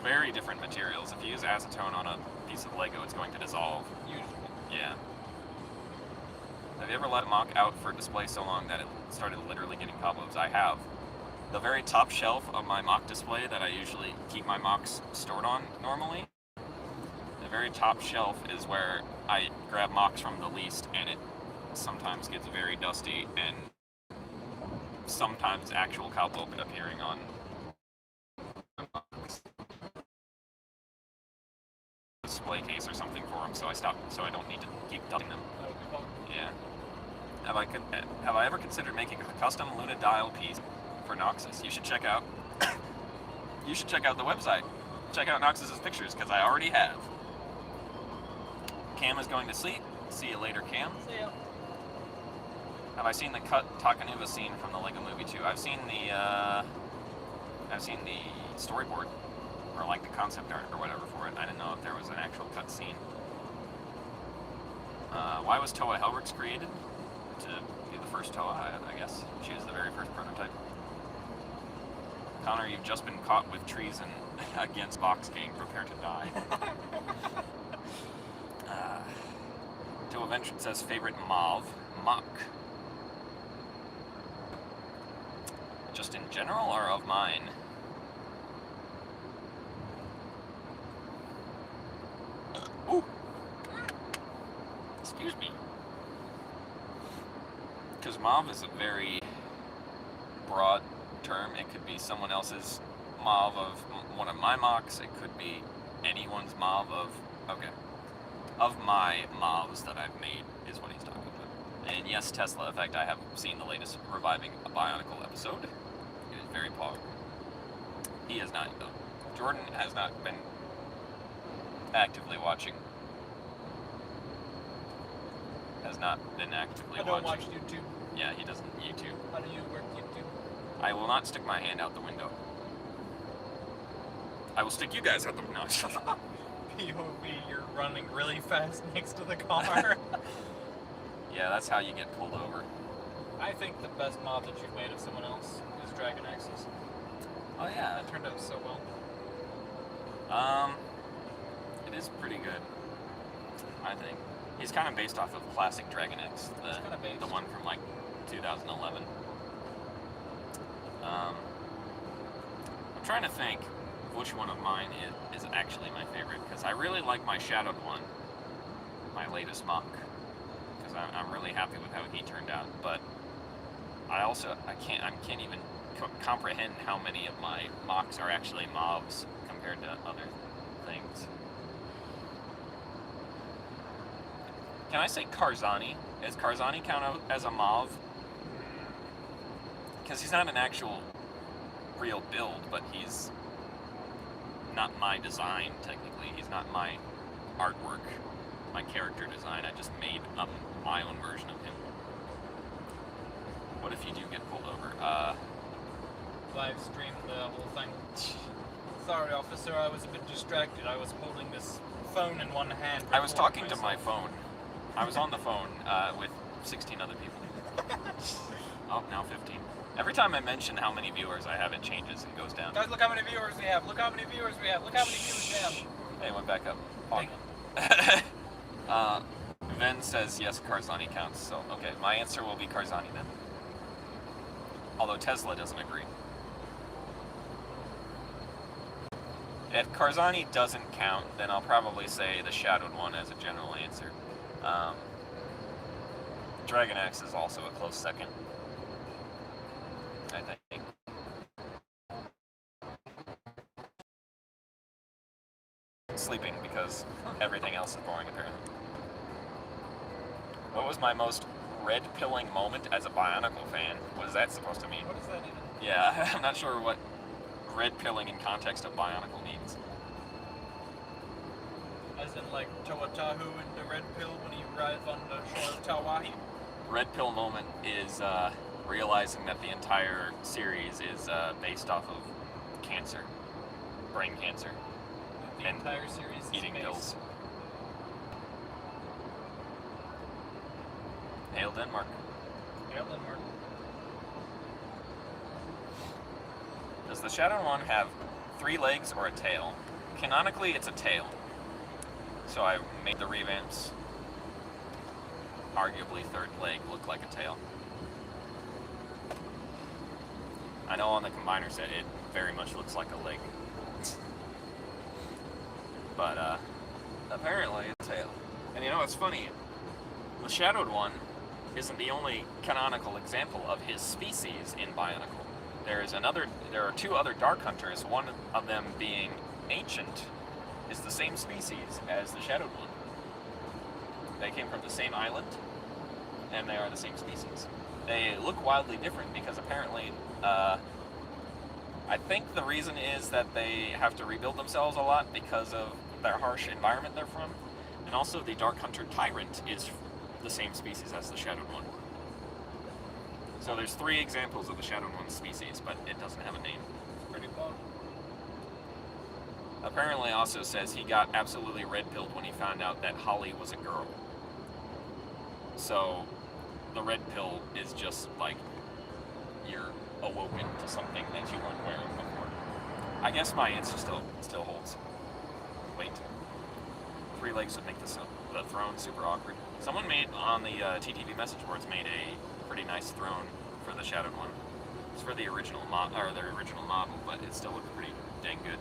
very different materials. If you use acetone on a piece of Lego, it's going to dissolve. Usually. Yeah. Have you ever let a mock out for display so long that it started literally getting cobwebs? I have. The very top shelf of my mock display that I usually keep my mocks stored on normally, the very top shelf is where I grab mocks from the least, and it sometimes gets very dusty, and sometimes actual cobweb appearing on display case or something for them, so I don't need to keep dusting them. That would be fun. Yeah. Have I ever considered making a custom Luna dial piece for Noxus? You should check out the website. Check out Noxus's pictures, because I already have. Cam is going to sleep. See you later, Cam. See ya. Have I seen the cut Takanuva scene from the Lego Movie 2? I've seen the storyboard, or like the concept art or whatever for it. I didn't know if there was an actual cut scene. Why was Toa Helrix created? To be the first Toa, I guess. She was the very first prototype. Connor, you've just been caught with treason against Box King. Prepare to die. To Adventure says favorite mauve. Mock. Just in general or of mine? Ooh. Excuse me. Because mauve is a very broad term. It could be someone else's mauve of one of my mocks. It could be anyone's mauve of... Okay. Of my mauves that I've made is what he's talking about. And yes, Tesla. In fact, I have seen the latest Reviving a BIONICLE episode. It is very pog. He has not, though. Jordan has not been actively watching. Has not been actively watching. I don't watch YouTube. Yeah, he doesn't YouTube. How do you work YouTube? I will not stick my hand out the window. I will stick you guys out the window. POV, you're running really fast next to the car. Yeah, that's how you get pulled over. I think the best mob that you've made of someone else is Dragon Axes. Oh yeah. That turned out so well. It is pretty good, I think. He's kind of based off of classic Dragon X, the one from like 2011. I'm trying to think which one of mine is actually my favorite, because I really like my Shadowed one, my latest mock, because I'm really happy with how he turned out. But I can't even comprehend how many of my mocks are actually mobs compared to other things. Can I say Karzani? Does Karzani count out as a mauve? Because he's not an actual real build, but he's not my design, technically. He's not my artwork, my character design. I just made up my own version of him. What if you do get pulled over? Live streamed the whole thing. Sorry, officer, I was a bit distracted. I was holding this phone in one hand. I was talking to my phone. I was on the phone with 16 other people. Oh, now 15. Every time I mention how many viewers I have, it changes and goes down. Guys, look how many viewers we have. Look how many viewers we have. Look how many viewers we have. Hey, it went back up. Ven says yes, Karzani counts. So, okay, my answer will be Karzani then. Although Tesla doesn't agree. If Karzani doesn't count, then I'll probably say the Shadowed one as a general answer. Dragon Axe is also a close second, I think. Sleeping because everything else is boring apparently. What was my most red-pilling moment as a BIONICLE fan? What is that supposed to mean? What does that even? Yeah, I'm not sure what red-pilling in context of BIONICLE means. As in like Tawatahu and the red pill when you arrive on the shore of Tawahi? Red pill moment is realizing that the entire series is based off of cancer, brain cancer. The entire series is eating based. pills. Hail Denmark. Hail Denmark. Does the Shadowed one have 3 legs or a tail? Canonically, it's a tail. So I made the revamps, arguably 3rd leg, look like a tail. I know on the combiner set it very much looks like a leg. But apparently it's a tail. And you know what's funny? The Shadowed one isn't the only canonical example of his species in BIONICLE. There are 2 other Dark Hunters, one of them being Ancient, is the same species as the Shadowed one. They came from the same island, and they are the same species. They look wildly different because apparently, I think the reason is that they have to rebuild themselves a lot because of their harsh environment they're from, and also the Dark Hunter Tyrant is the same species as the Shadowed one. So there's 3 examples of the Shadowed one species, but it doesn't have a name. Pretty fun. Apparently also says he got absolutely red-pilled when he found out that Holly was a girl. So the red pill is just like you're awoken to something that you weren't wearing before. I guess my answer still holds. Wait. 3 legs would make the throne super awkward. Someone made on the TTV message boards made a pretty nice throne for the Shadowed one. It's for the original model, but it still looked pretty dang good.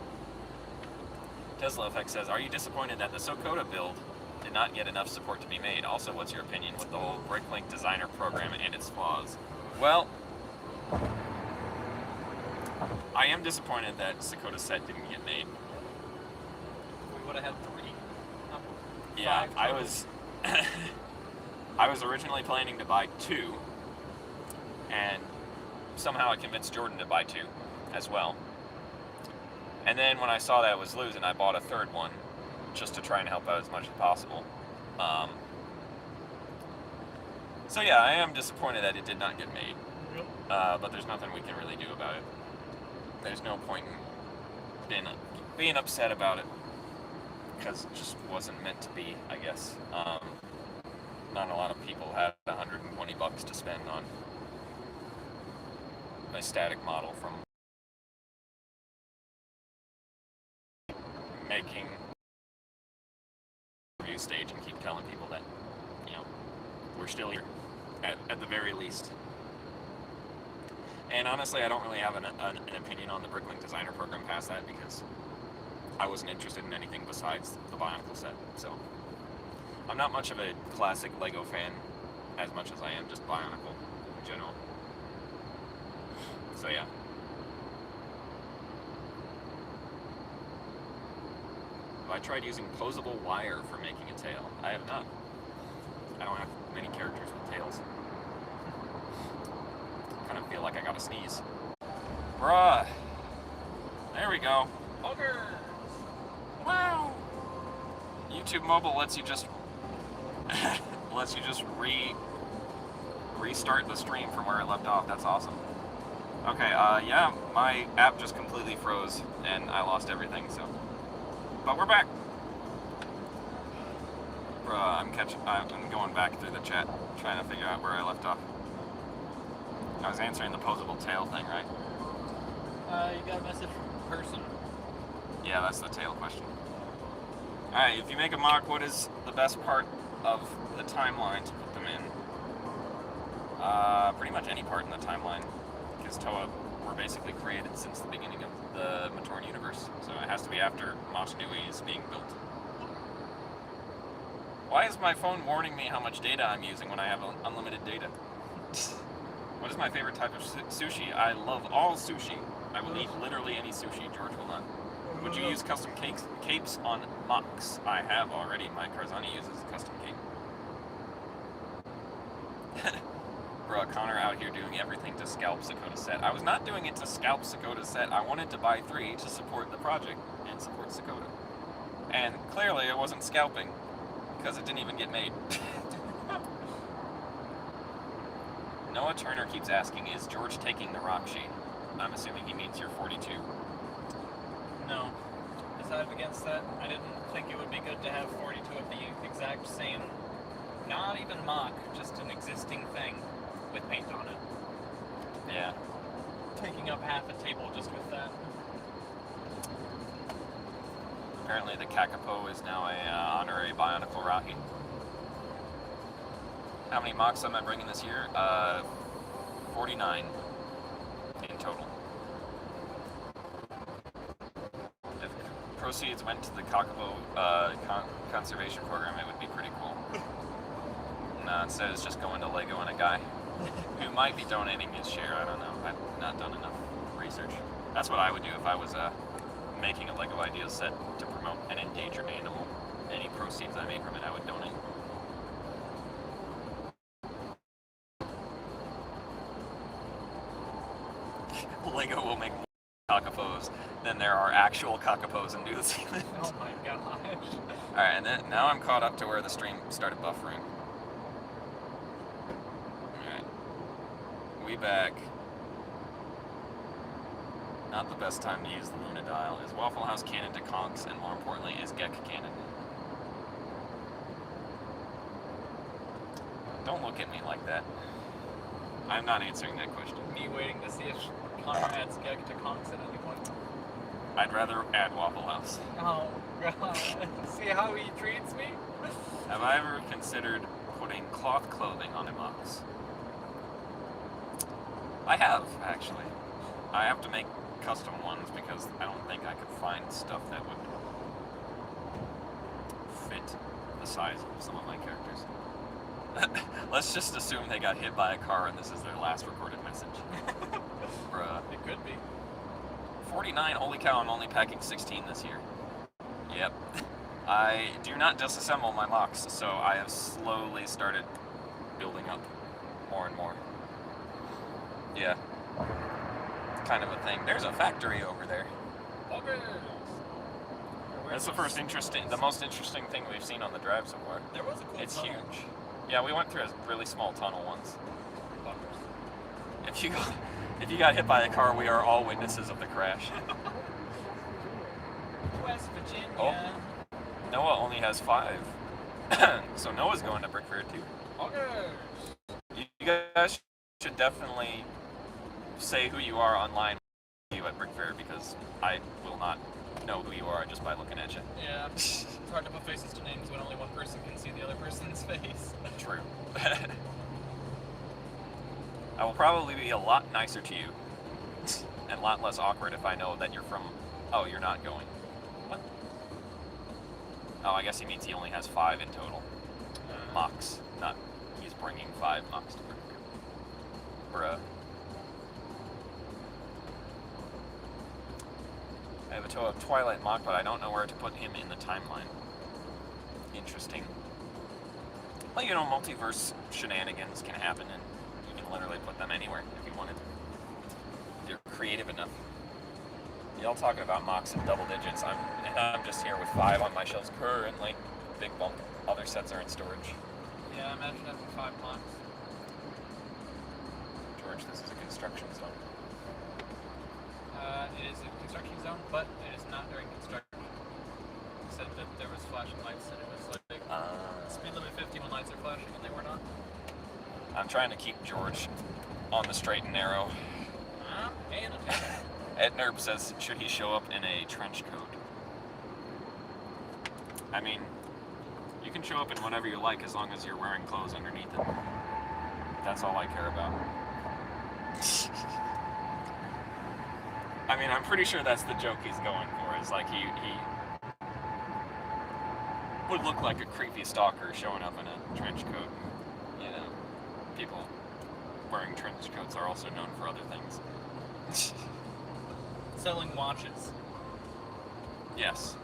Tesla Effect says, "Are you disappointed that the Sokoda build did not get enough support to be made? Also, what's your opinion with the whole BrickLink designer program and its flaws?" Well, I am disappointed that Sokoda set didn't get made. We would have had 3. Yeah, 5 I was I was originally planning to buy 2, and somehow I convinced Jordan to buy 2 as well. And then when I saw that it was losing, I bought a 3rd one just to try and help out as much as possible. So yeah, I am disappointed that it did not get made. But there's nothing we can really do about it. There's no point in being upset about it, because it just wasn't meant to be, I guess. Not a lot of people had $120 to spend on a static model from making review stage and keep telling people that, you know, we're still here at the very least. And honestly, I don't really have an opinion on the BrickLink designer program past that, because I wasn't interested in anything besides the BIONICLE set. So I'm not much of a classic Lego fan as much as I am just BIONICLE in general. So yeah. Have I tried using posable wire for making a tail? I have not. I don't have many characters with tails. I kind of feel like I gotta sneeze. Bruh. There we go. Ogre! Wow. YouTube Mobile lets you just restart the stream from where it left off. That's awesome. Okay, yeah, my app just completely froze and I lost everything, so. But we're back. Bruh, I'm going back through the chat, trying to figure out where I left off. I was answering the posable tail thing, right? You got a message from a person. Yeah, that's the tail question. Alright, if you make a mock, what is the best part of the timeline to put them in? Pretty much any part in the timeline, because Toa were basically created since the beginning of the Matoran universe, so it has to be after Mach Nui is being built. Why is my phone warning me how much data I'm using when I have unlimited data? What is my favorite type of sushi? I love all sushi. I will eat literally any sushi. George will not. Would you use custom capes on mocks? I have already. My Karzani uses a custom cape. Bro, Connor out here doing everything to scalp Sokoda set. I was not doing it to scalp Sokoda set. I wanted to buy 3 to support the project and support Sokoda. And clearly it wasn't scalping, because it didn't even get made. Noah Turner keeps asking, is George taking the rock sheet? I'm assuming he means you're 42. No. Decided against that. I didn't think it would be good to have 42 of the exact same, not even mock, just an existing thing with paint on it. Yeah. Taking up half a table just with that. Apparently the Kakapo is now a honorary Bionicle Rocky. How many mocks am I bringing this year? 49 in total. If proceeds went to the Kakapo conservation program, it would be pretty cool. No, instead it's just going to Lego and a guy who might be donating his share. I don't know. I've not done enough research. That's what I would do if I was making a Lego Ideas set to promote an endangered animal. Any proceeds I make from it, I would donate. Lego will make more Kakapos than there are actual Kakapos in New Zealand. Oh my gosh. Alright, and then now I'm caught up to where the stream started buffering. Alright. We back. Not the best time to use the Luna dial. Is Waffle House canon to Conks, and more importantly, is Gek canon? Don't look at me like that. I'm not answering that question. Me waiting to see if Connor adds Gek to Conks at any point. I'd rather add Waffle House. Oh, God. See how he treats me? Have I ever considered putting cloth clothing on a box? I have, actually. I have to make custom ones because I don't think I could find stuff that would fit the size of some of my characters. Let's just assume they got hit by a car and this is their last recorded message. Bruh. It could be. 49, holy cow, I'm only packing 16 this year. Yep. I do not disassemble my mocks, so I have slowly started building up more and more. Yeah. It's kind of a thing. There's a factory over there. Okay. That's the most interesting thing we've seen on the drive so far. There was a cool It's tunnel. huge. Yeah, we went through a really small tunnel once. If you got hit by a car, we are all witnesses of the crash. West Virginia. Oh. Noah only has 5. So Noah's going to BrickFair too. Okay. You guys should definitely say who you are online you at BrickFair because I will not know who you are just by looking at you. Yeah. It's hard to put faces to names when only one person can see the other person's face. True. I will probably be a lot nicer to you and a lot less awkward if I know that you're from... Oh, you're not going. What? Oh, I guess he means he only has 5 in total. Mocks. Not... He's bringing 5 mocks to BrickFair. Bruh. I have a total of Twilight mock, but I don't know where to put him in the timeline. Interesting. Well, you know, multiverse shenanigans can happen, and you can literally put them anywhere if you wanted. If you're creative enough. Y'all talking about mocks in double digits. I'm just here with 5 on my shelves currently. Big bump. Other sets are in storage. Yeah, imagine having 5 mocks. George, this is a construction zone. It is a construction zone, but it is not during construction. It said that there was flashing lights and it was like speed limit 50 when lights are flashing and they were not. I'm trying to keep George on the straight and narrow. And Ed Nerb says, should he show up in a trench coat? I mean, you can show up in whatever you like as long as you're wearing clothes underneath it. That's all I care about. I mean, I'm pretty sure that's the joke he's going for, is like he would look like a creepy stalker showing up in a trench coat. You know, people wearing trench coats are also known for other things. selling watches. Yes.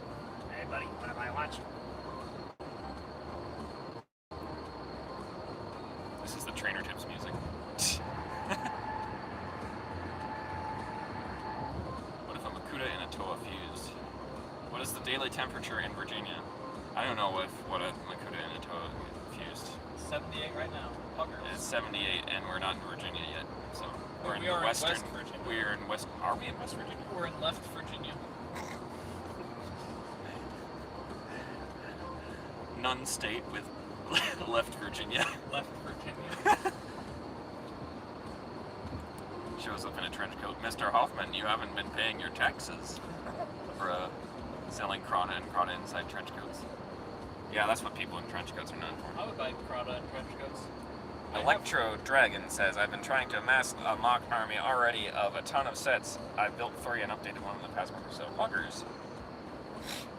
Hey buddy, wanna buy a watch? This is the trainer tips music. What if a Makuta and a Toa fused? What is the daily temperature in Virginia? I don't know what a Makuta and a Toa fused. 78 right now. Hugger. It's 78 and we're not in Virginia yet. So we're in We are in Western West Virginia. We're in West Are we in West Virginia? We're in left Virginia. None state with left Virginia. Left Virginia. Shows up in a trench coat. Mr. Hoffman, you haven't been paying your taxes for selling Krana and Krana inside trench coats. Yeah, that's what people in trench coats are known for. I would buy Prada and trench coats. Electro Dragon says, I've been trying to amass a mock army already of a ton of sets. I've built 3 and updated 1 in the past month or so. Muggers.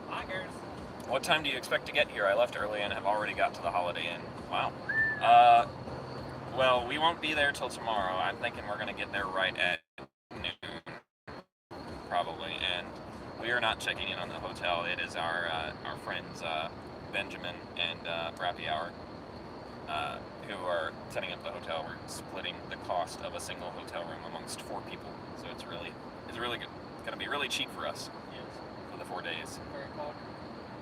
Muggers. What time do you expect to get here? I left early and have already got to the Holiday Inn. Wow. Well, we won't be there till tomorrow. I'm thinking we're going to get there right at noon, probably. And we are not checking in on the hotel. It is our friends Benjamin and Rappy Hour who are setting up the hotel. We're splitting the cost of a single hotel room amongst 4 people. So it's really good. It's going to be really cheap for us for the 4 days. Very cool.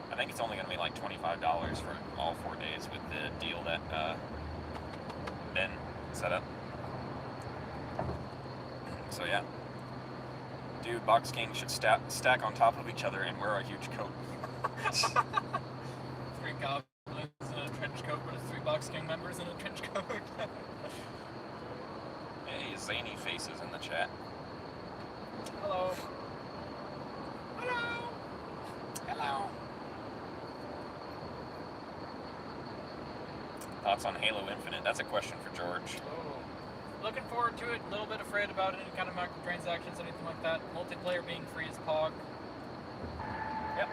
I think it's only going to be like $25 for all 4 days with the deal that Ben set up. So yeah. Dude, Box King should stack on top of each other and wear a huge coat. 3 goblins in a trench coat, but it's 3 Box King members in a trench coat. Hey, zany faces in the chat. Hello. Hello. Hello. Thoughts on Halo Infinite? That's a question for George. Oh. Looking forward to it. A little bit afraid about any kind of microtransactions, anything like that. Multiplayer being free as POG. Yep.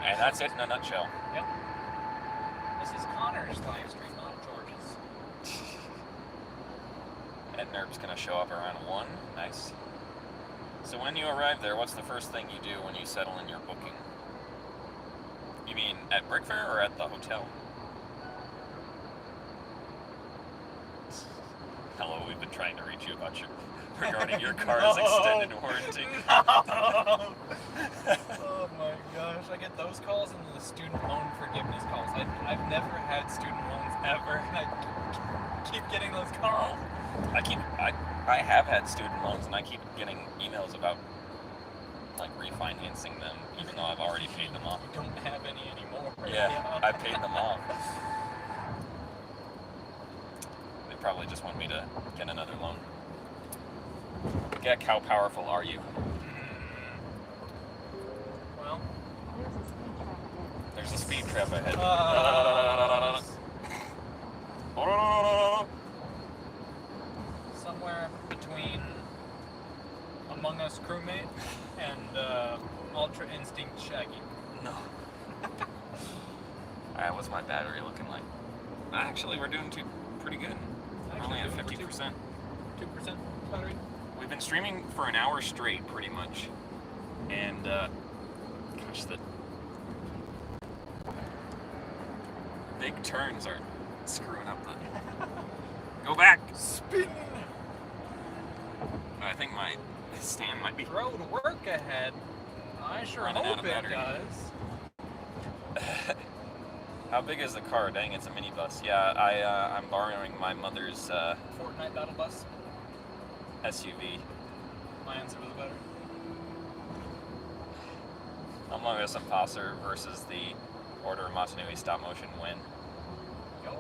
And that's it in a nutshell. Yep. This is Connor's live stream, not George's. Ed Nerb's gonna show up around 1. Nice. So when you arrive there, what's the first thing you do when you settle in your booking? You mean at BrickFair or at the hotel? Hello, we've been trying to reach you about regarding your car's extended warranty. Oh my gosh, I get those calls and the student loan forgiveness calls. I've never had student loans ever, and I keep getting those calls. I have had student loans, and I keep getting emails about like refinancing them, even though I've already paid them off. I don't have any anymore. Yeah, I paid them off. They probably just want me to get another loan. Geck, how powerful are you? Well, There's a speed trap ahead. somewhere between Among Us crewmate and Ultra Instinct Shaggy. No. Alright, what's my battery looking like? Actually, we're doing pretty good. We're only at 50%. 2% battery. We've been streaming for an hour straight, pretty much. And, gosh, the big turns are screwing up the... Go back! Spin! I think my stand might be... Road work ahead. I sure Running out hope of it battery. does. How big is the car? Dang, it's a minibus. Yeah, I'm borrowing my mother's Fortnite battle bus. SUV. My answer was better. Among Us Imposter versus the Order of Matanui stop motion win. Yo.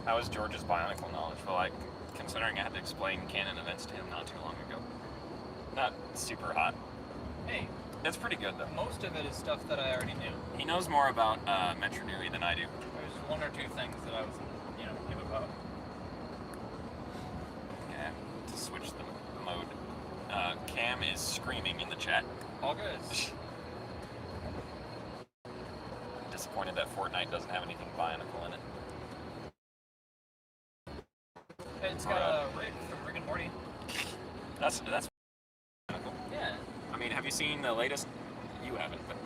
How is George's Bionicle knowledge? Well, like, considering I had to explain canon events to him not too long ago. Not super hot. Hey, It's pretty good, though. most of it is stuff that I already knew. He knows more about Metro Nui than I do. There's one or two things that I was, knew about. Yeah, to switch the mode. Cam is screaming in the chat. All good. Disappointed that Fortnite doesn't have anything Bionicle in it. It's got a Rick from Rick and Morty. That's Bionicle. Yeah. I mean, have you seen the latest? You haven't, but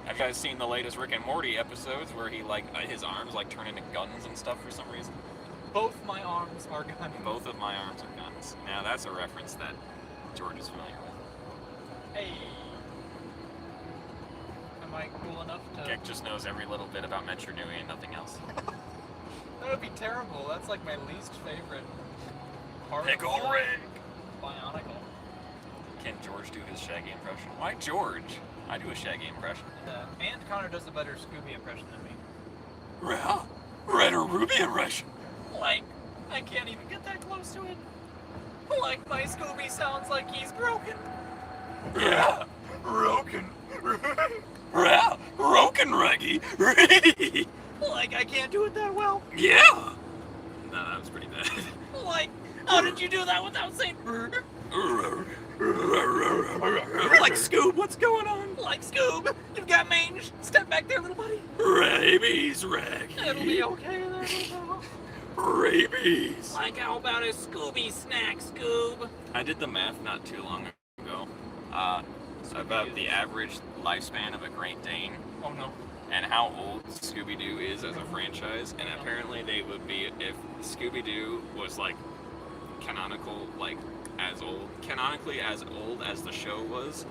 have you guys seen the latest Rick and Morty episodes where he his arms turn into guns and stuff for some reason? Both my arms are guns. Both of my arms are guns. Now that's a reference that George is familiar with. Hey. Am I cool enough to... Geck just knows every little bit about Metro Nui and nothing else. That would be terrible. That's like my least favorite part Pickle of Rick! Bionicle. Can George do his Shaggy impression? Why George? I do a Shaggy impression. And Connor does a better Scooby impression than me. Well, Red or Ruby impression. Like, I can't even get that close to it. Like, my Scooby sounds like he's broken. Yeah, broken. Yeah, broken, Reggie. Like, I can't do it that well. Yeah. No, that was pretty bad. Like, how did you do that without saying Like Scoob, what's going on? like Scoob? You've got mange. Step back there, little buddy. Rabies, Reggie. It'll be okay there, little fella. Rabies. Like, how about a Scooby snack, Scoob? I did the math not too long ago. About the average lifespan of a Great Dane Oh no. and how old Scooby-Doo is as a franchise, and apparently they would be, if Scooby-Doo was canonically as old as the show was,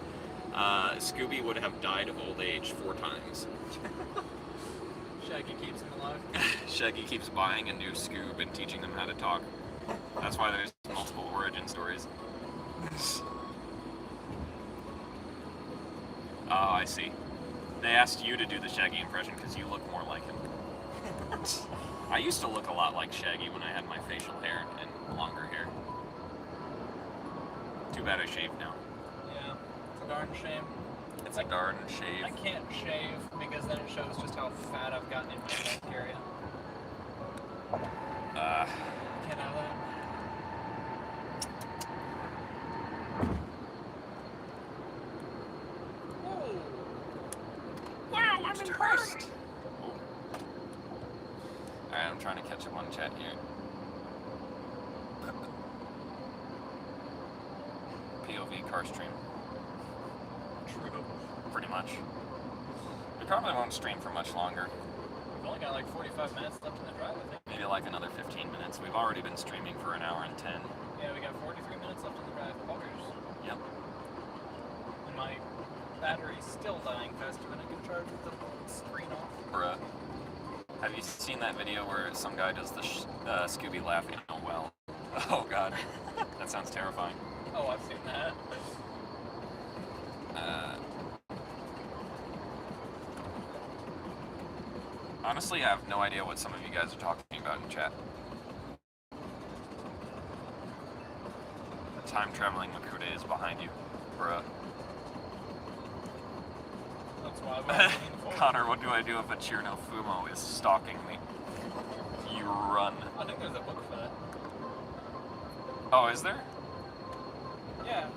Scooby would have died of old age 4 times. Shaggy keeps him alive. Shaggy keeps buying a new Scoob and teaching them how to talk. That's why there's multiple origin stories. Oh, I see. They asked you to do the Shaggy impression because you look more like him. I used to look a lot like Shaggy when I had my facial hair and longer hair. Too bad I shaved now. Yeah, it's a darn shame. It's a darn shave. I can't shave because then it shows just how fat I've gotten in my neck area. Can't have that. Oh. Wow, I'm impressed. Alright, I'm trying to catch up on chat here. POV car stream. True. Pretty much. We probably won't stream for much longer. We've only got like 45 minutes left in the drive, I think. Maybe like another 15 minutes. We've already been streaming for an hour and 10. Yeah, we got 43 minutes left in the drive. Poggers. Yep. And my battery's still dying faster than I can charge with the screen off. Bruh. Have you seen that video where some guy does the Scooby laughing in a well? Oh god. That sounds terrifying. Oh, I've seen that. Honestly, I have no idea what some of you guys are talking about in chat. The time-traveling Makuta is behind you, bruh. That's why I was leaning forward. Connor, what do I do if a Chirno Fumo is stalking me? You run. I think there's a book for that. Oh, is there? Yeah.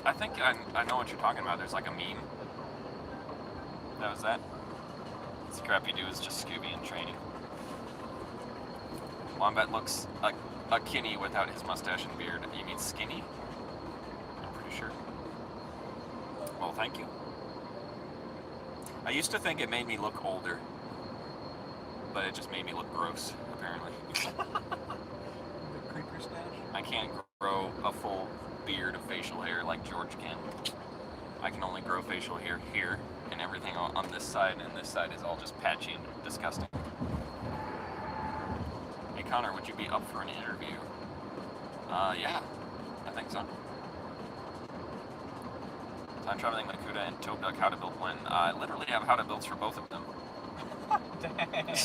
I think I know what you're talking about. There's like a meme. That was that? This crap you do is just Scooby in training. Wombat looks a Kinney without his mustache and beard. You mean skinny? I'm pretty sure. Well, thank you. I used to think it made me look older, but it just made me look gross, apparently. The creeper stash? I can't grow a full beard of facial hair like George can. I can only grow facial hair here, and everything on this side, and this side is all just patchy and disgusting. Hey Connor, would you be up for an interview? Yeah, I think so. Time Traveling Makuta and Tobe Duck How to Build One. I literally have how to builds for both of them. Dang.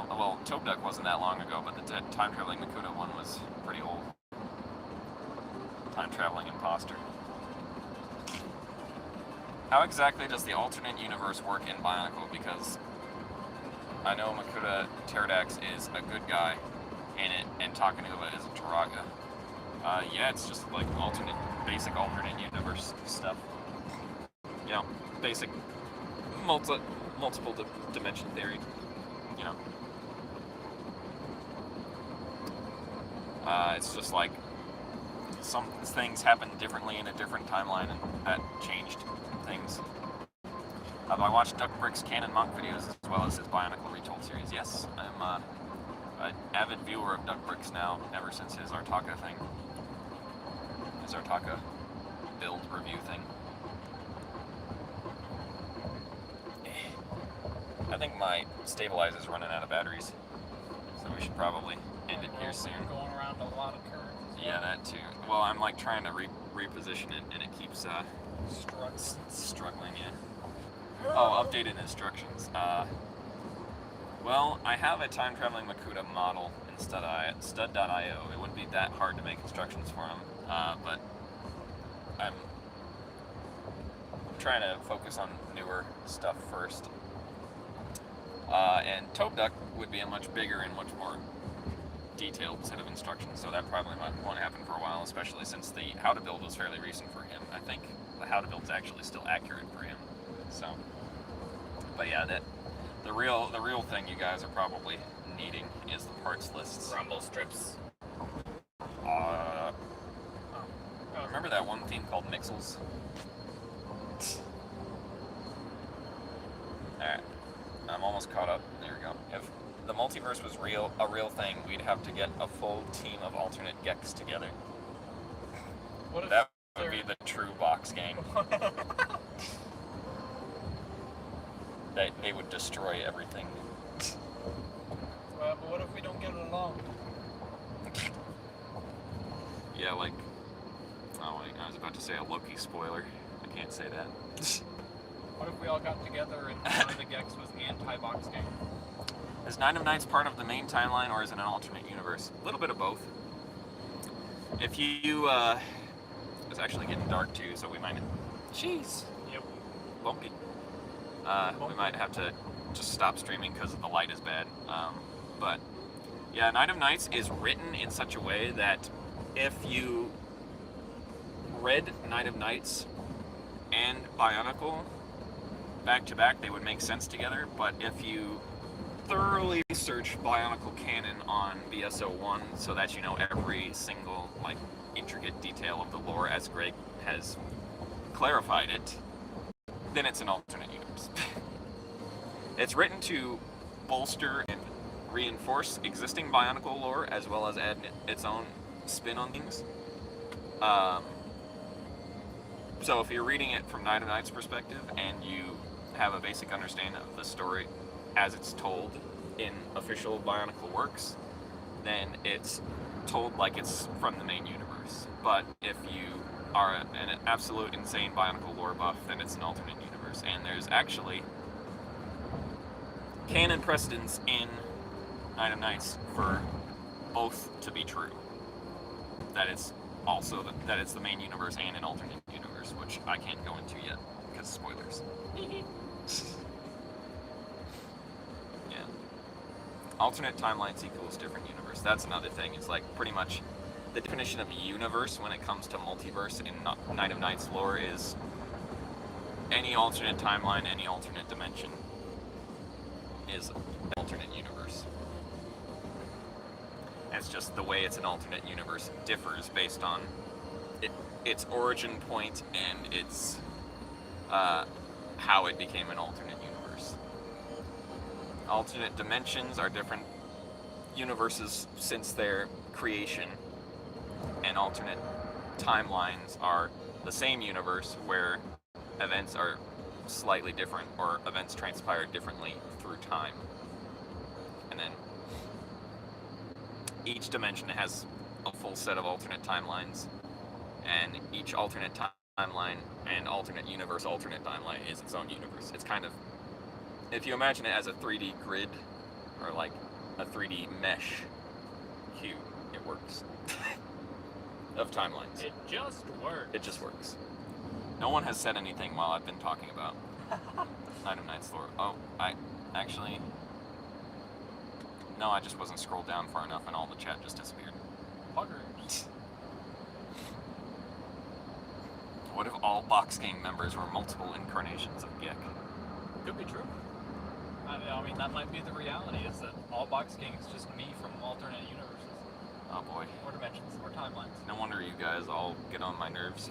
Well, Tobe Duck wasn't that long ago, but the Time Traveling Makuta one was pretty old. Time Traveling Imposter. How exactly does the alternate universe work in BIONICLE? Because I know Makuta Pterodax is a good guy in it, and Takanuva is a Taraga. Yeah, it's just like basic alternate universe stuff. You know, basic multiple dimension theory. You know. It's just like some things happen differently in a different timeline, and that changed things. I watched Duck Brick's canon monk videos as well as his BIONICLE Retold series. Yes, I'm an avid viewer of Duck Bricks now, ever since his Artaka thing. His Artaka build review thing. I think my stabilizer's running out of batteries, so we should probably end it here soon. You're going around a lot of curves. Yeah, that too. Well, I'm like trying to reposition it, and it keeps struggling. Yeah. Oh, updated instructions. Well, I have a time traveling Makuta model in stud.io. It wouldn't be that hard to make instructions for him, but I'm trying to focus on newer stuff first. And Tobe Duck would be a much bigger and much more detailed set of instructions, so that probably won't happen for a while, especially since the how to build was fairly recent for him. I think the how to build is actually still accurate for him. So, but yeah, the real thing you guys are probably needing is the parts lists. Rumble strips. Remember that one theme called Mixels? Alright. I'm almost caught up. There we go. If the multiverse was a real thing, we'd have to get a full team of alternate Geks together. What if That would be the true box gang. They would destroy everything. But what if we don't get along? Yeah, like... Oh, wait, I was about to say a Loki spoiler. I can't say that. What if we all got together and one of the Geks was anti-box gang? Is Nine of Nights part of the main timeline, or is it an alternate universe? A little bit of both. If you It's actually getting dark too, so we might... Jeez. Yep. Bumpy. We might have to just stop streaming because the light is bad. But yeah, Night of Nights is written in such a way that if you read Night of Nights and Bionicle back to back, they would make sense together. But if you thoroughly search Bionicle canon on BSO1 so that you know every single like intricate detail of the lore as Greg has clarified it, then it's an alternate universe. It's written to bolster and reinforce existing Bionicle lore as well as add its own spin on things. So if you're reading it from Night of Night's perspective and you have a basic understanding of the story as it's told in official Bionicle works, then it's told like it's from the main universe. But if you are an absolute insane Bionicle lore buff, then it's an alternate universe. And there's actually canon precedence in Night of Nights for both to be true. That it's also that it's the main universe and an alternate universe, which I can't go into yet because spoilers. Yeah. Alternate timelines equals different universe. That's another thing. It's like pretty much the definition of universe when it comes to multiverse in Night of Nights lore is any alternate timeline, any alternate dimension is an alternate universe. It's just the way it's an alternate universe differs based on its origin point and its how it became an alternate universe. Alternate dimensions are different universes since their creation, and alternate timelines are the same universe where events are slightly different or events transpire differently through time. And then each dimension has a full set of alternate timelines, and each alternate timeline and alternate universe, alternate timeline is its own universe. It's kind of, if you imagine it as a 3D grid or like a 3D mesh cube, it works. Of timelines. It just works. It just works. No one has said anything while I've been talking about Night of Nights lore. Oh, I actually... No, I just wasn't scrolled down far enough and all the chat just disappeared. Buggers. What if all box game members were multiple incarnations of Gek? Could be true. I mean, that might be the reality, is that all Box King is just me from alternate universes. Oh boy. Or dimensions, or timelines. No wonder you guys all get on my nerves.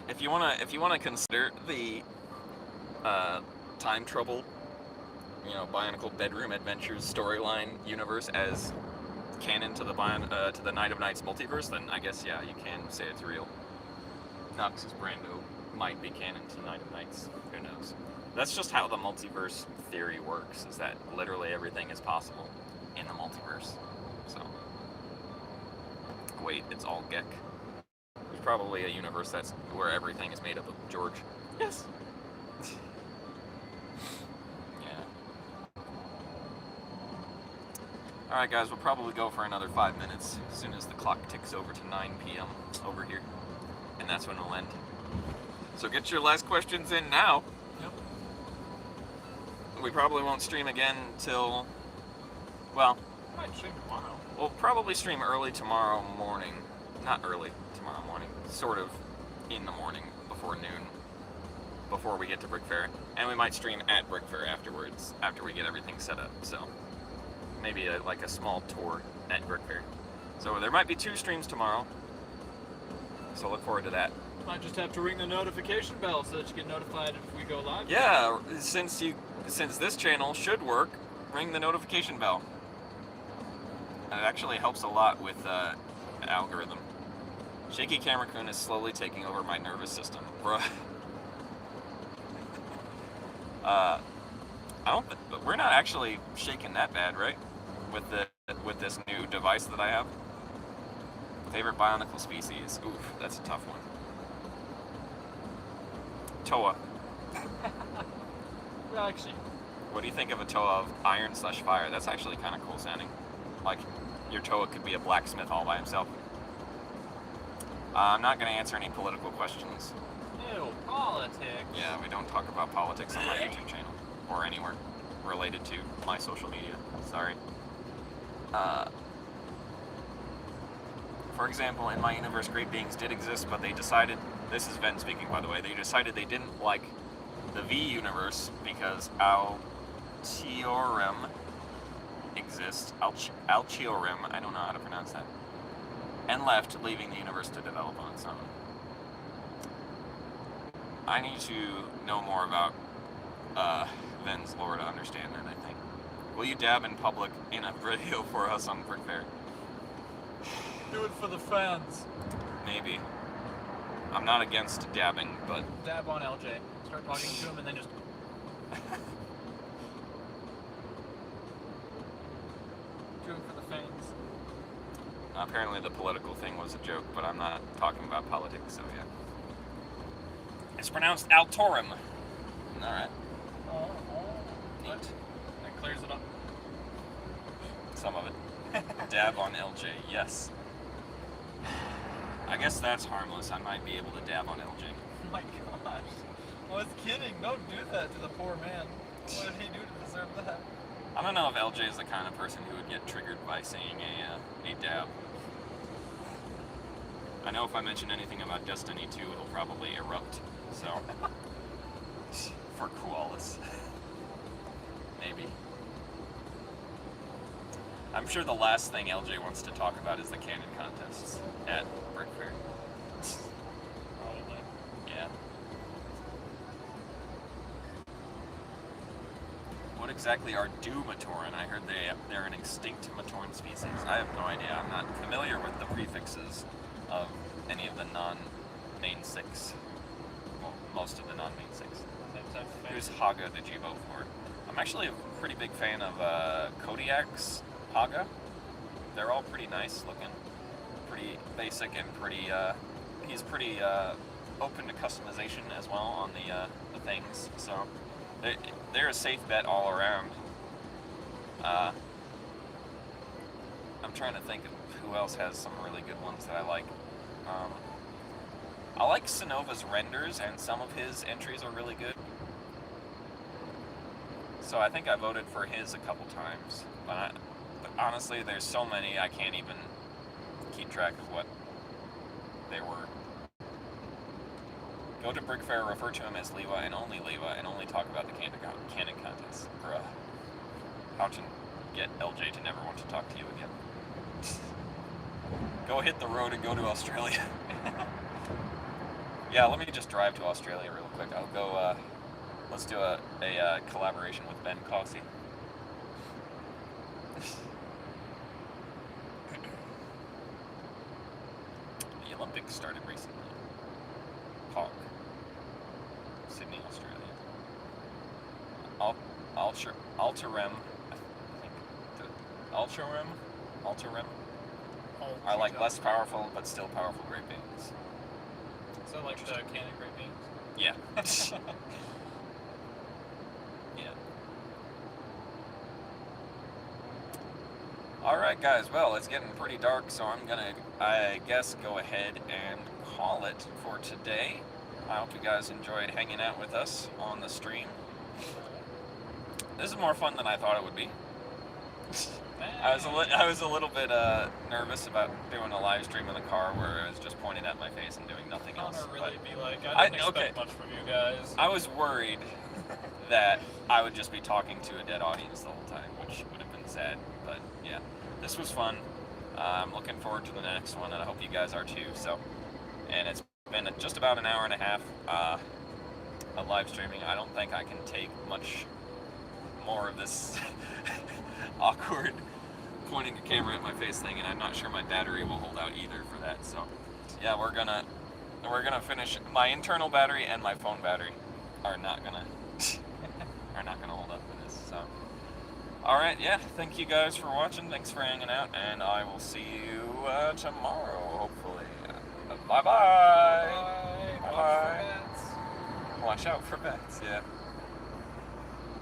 If you wanna consider the time trouble, Bionicle Bedroom Adventures storyline universe as canon to the Night of Nights multiverse, then I guess yeah, you can say it's real. Nox's Brando might be canon to Night of Nights. Who knows? That's just how the multiverse theory works, is that literally everything is possible in the multiverse. So, wait, it's all Gek. There's probably a universe that's where everything is made up of George. Yes. Yeah. Alright guys, we'll probably go for another 5 minutes as soon as the clock ticks over to 9 p.m. over here. And that's when we'll end. So get your last questions in now. Yep. We probably won't stream again till, well, Might stream tomorrow. we'll probably stream early tomorrow morning. Not early tomorrow morning, sort of in the morning before noon, before we get to BrickFair. And we might stream at BrickFair afterwards, after we get everything set up. So maybe like a small tour at BrickFair. So there might be 2 streams tomorrow. So look forward to that. Might just have to ring the notification bell so that you get notified if we go live. Yeah, since this channel should work, ring the notification bell. It actually helps a lot with the algorithm. Shaky Camera Kun is slowly taking over my nervous system, bruh. We're not actually shaking that bad, right? With this new device that I have. Favorite Bionicle species? Oof, that's a tough one. Toa. Well, actually, What do you think of a Toa of iron/fire? That's actually kind of cool sounding. Like, your Toa could be a blacksmith all by himself. I'm not going to answer any political questions. Ew, politics. Yeah, we don't talk about politics on my YouTube channel. Or anywhere related to my social media. Sorry. For example, in my universe, great beings did exist, but they decided, this is Ven speaking by the way, they decided they didn't like the V universe because Altiorum exists, Altiorum, I don't know how to pronounce that, and left, leaving the universe to develop on its own. I need to know more about Ven's lore to understand that, I think. Will you dab in public in a video for us on BrickFair? Do it for the fans. Maybe. I'm not against dabbing, but... Dab on LJ. Start talking to him and then just... Do it for the fans. Apparently the political thing was a joke, but I'm not talking about politics, so yeah. It's pronounced Altorum. Alright. Neat. That clears it up. Some of it. Dab on LJ, yes. I guess that's harmless. I might be able to dab on LJ. Oh my gosh. I was kidding. Don't do that to the poor man. What did he do to deserve that? I don't know if LJ is the kind of person who would get triggered by saying a dab. I know if I mention anything about Destiny 2, it'll probably erupt. So, for Koalas. Maybe. I'm sure the last thing LJ wants to talk about is the canon contests at BrickFair. Probably. Yeah. What exactly are Matoran? I heard they're an extinct Matoran species. I have no idea. I'm not familiar with the prefixes of any of the non-main six. Well, most of the non-main six. Who's Haga did you vote for? I'm actually a pretty big fan of Kodiak's Haga. They're all pretty nice looking. Pretty basic and pretty, he's pretty open to customization as well on the things. So they're a safe bet all around. I'm trying to think of who else has some really good ones that I like. I like Sonova's renders, and some of his entries are really good. So I think I voted for his a couple times. But honestly, there's so many, I can't even keep track of what they were. Go to BrickFair, refer to him as Lewa, and only talk about the canon contests. Bruh. How to get LJ to never want to talk to you again. Go hit the road and go to Australia. Yeah, let me just drive to Australia real quick. I'll go, let's do a collaboration with Ben Cossey. The Olympics started recently. Hawk. Sydney, Australia. Alterem. Alterem. Are like less powerful but still powerful great beings. So like the canon great beings? Yeah. Yeah. Alright guys, well it's getting pretty dark, so I'm gonna, I guess, go ahead and call it for today. I hope you guys enjoyed hanging out with us on the stream. This is more fun than I thought it would be. I was a little bit nervous about doing a live stream in the car where I was just pointing at my face and doing nothing else. Really be like, I didn't expect much from you guys. I was worried that I would just be talking to a dead audience the whole time, which would have been sad. But yeah, this was fun. I'm looking forward to the next one, and I hope you guys are too. So, and it's been just about an hour and a half of live streaming. I don't think I can take much more of this awkward pointing a camera at my face thing, and I'm not sure my battery will hold out either for that. So yeah, we're gonna finish. My internal battery and my phone battery are not gonna hold up for this. So alright, yeah, thank you guys for watching, thanks for hanging out, and I will see you tomorrow, hopefully. Bye bye. Bye. Bye. Watch out for bats, yeah.